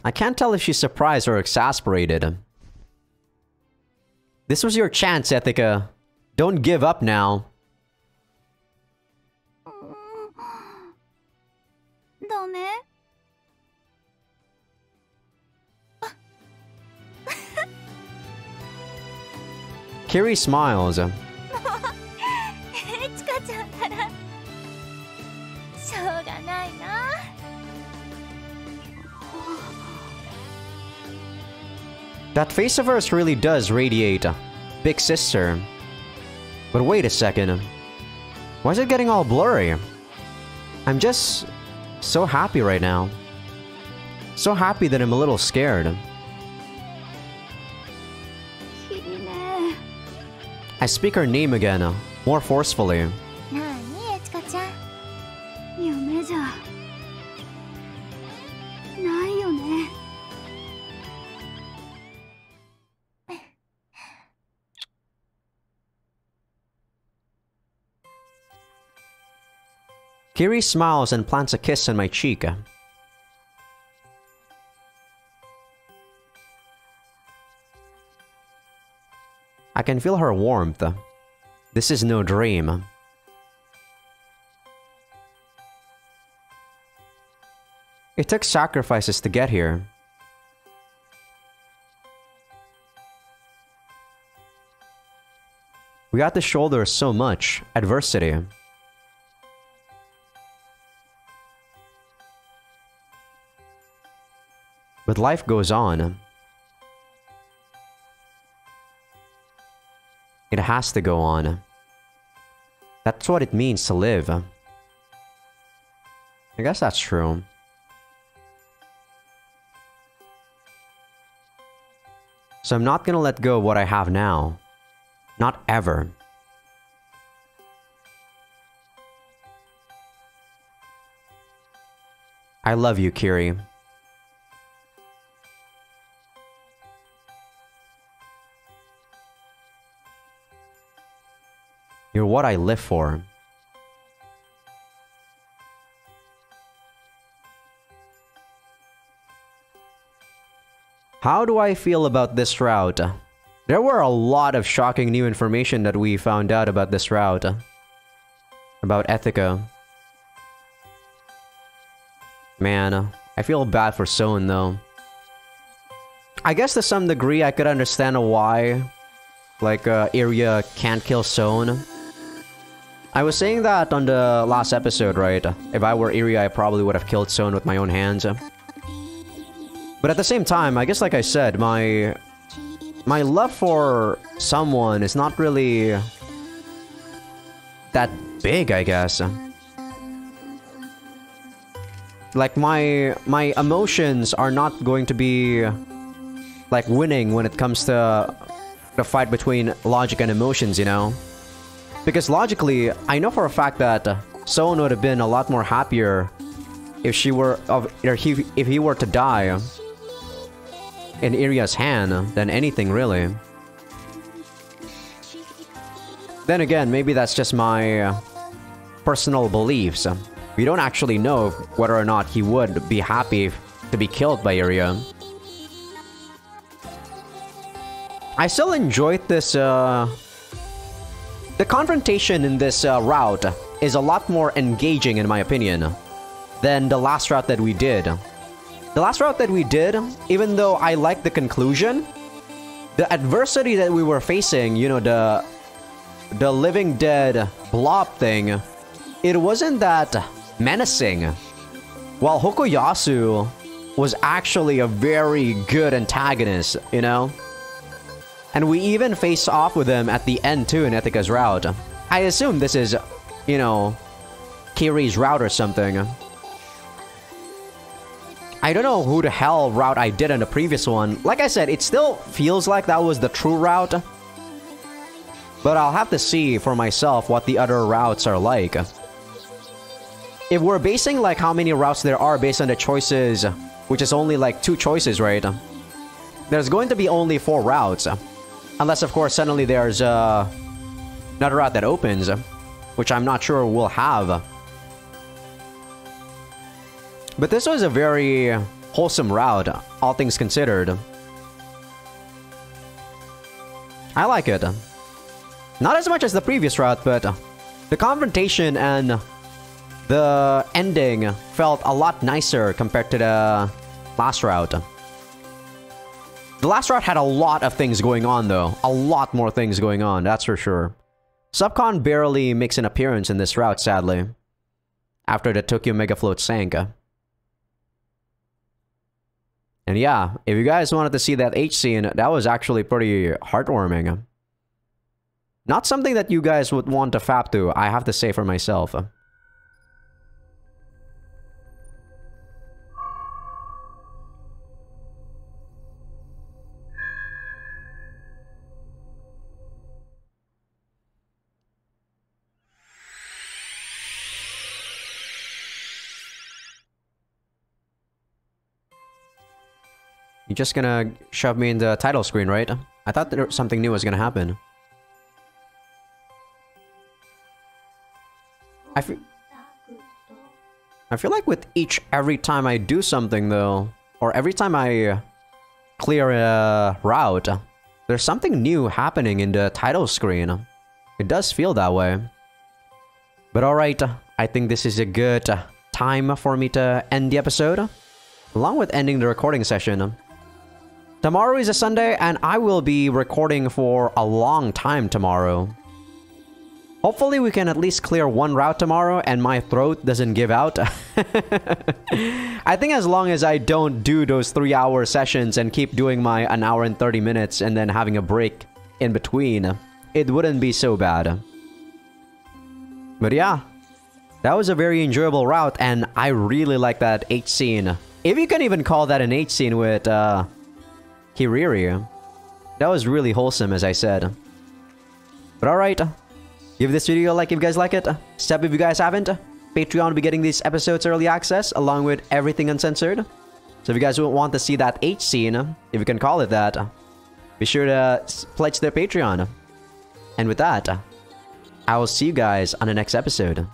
I can't tell if she's surprised or exasperated. This was your chance, Ethica. Don't give up now. ね。Kiri smiles. ちかちゃんならしょうがないな。 That face of hers really does radiate Big Sister. But wait a second. Why is it getting all blurry? I'm just so happy right now. So happy that I'm a little scared. キリね。 I speak her name again, more forcefully. なあにえちかちゃん。夢じゃないよね。 Kiri smiles and plants a kiss on my cheek. I can feel her warmth. This is no dream. It took sacrifices to get here. We had to shoulder so much adversity. But life goes on. It has to go on. That's what it means to live. I guess that's true. So I'm not gonna let go of what I have now. Not ever. I love you, Kiri. You're what I live for. How do I feel about this route? There were a lot of shocking new information that we found out about this route. About Ethica. Man, I feel bad for Sohn though. I guess to some degree I could understand why, like, Iria can't kill Sohn. I was saying that on the last episode, right? If I were Iria, I probably would have killed Sohn with my own hands. But at the same time, I guess like I said, my love for someone is not really that big, I guess. Like, my emotions are not going to be, like, winning when it comes to the fight between logic and emotions, you know? Because logically, I know for a fact that Sohn would have been a lot more happier if she were if he were to die in Iria's hand than anything, really. Then again, maybe that's just my personal beliefs. We don't actually know whether or not he would be happy to be killed by Iria. I still enjoyed this, the confrontation in this route is a lot more engaging, in my opinion, than the last route that we did. The last route that we did, even though I liked the conclusion, the adversity that we were facing, you know, the living dead blob thing, it wasn't that menacing. While Hokoyasu was actually a very good antagonist, you know? And we even faced off with him at the end too in Ethica's route. I assume this is, you know, Kiri's route or something. I don't know who the hell route I did in the previous one. Like I said, it still feels like that was the true route. But I'll have to see for myself what the other routes are like. If we're basing like how many routes there are based on the choices, which is only like 2 choices, right? There's going to be only 4 routes. Unless, of course, suddenly there's another route that opens, which I'm not sure we'll have. But this was a very wholesome route, all things considered. I like it. Not as much as the previous route, but the confrontation and the ending felt a lot nicer compared to the last route. The last route had a lot of things going on, though. A lot more things going on, that's for sure. Subcon barely makes an appearance in this route, sadly, after the Tokyo Mega Float sank. And yeah, if you guys wanted to see that H scene, that was actually pretty heartwarming. Not something that you guys would want to fap to, I have to say for myself. You're just gonna shove me in the title screen, right? I thought that something new was gonna happen. I feel like with every time I do something, though, or every time I clear a route, there's something new happening in the title screen. It does feel that way. But alright, I think this is a good time for me to end the episode, along with ending the recording session. Tomorrow is a Sunday, and I will be recording for a long time tomorrow. Hopefully we can at least clear one route tomorrow and my throat doesn't give out. I think as long as I don't do those 3-hour sessions and keep doing my 1 hour and 30 minutes and then having a break in between, it wouldn't be so bad. But yeah, that was a very enjoyable route, and I really like that H scene. If you can even call that an H scene with Kiriri. That was really wholesome, as I said. But alright, give this video a like if you guys like it. Sub if you guys haven't. Patreon will be getting these episodes early access, along with everything uncensored. So if you guys want to see that H scene, if you can call it that, be sure to pledge their Patreon. And with that, I will see you guys on the next episode.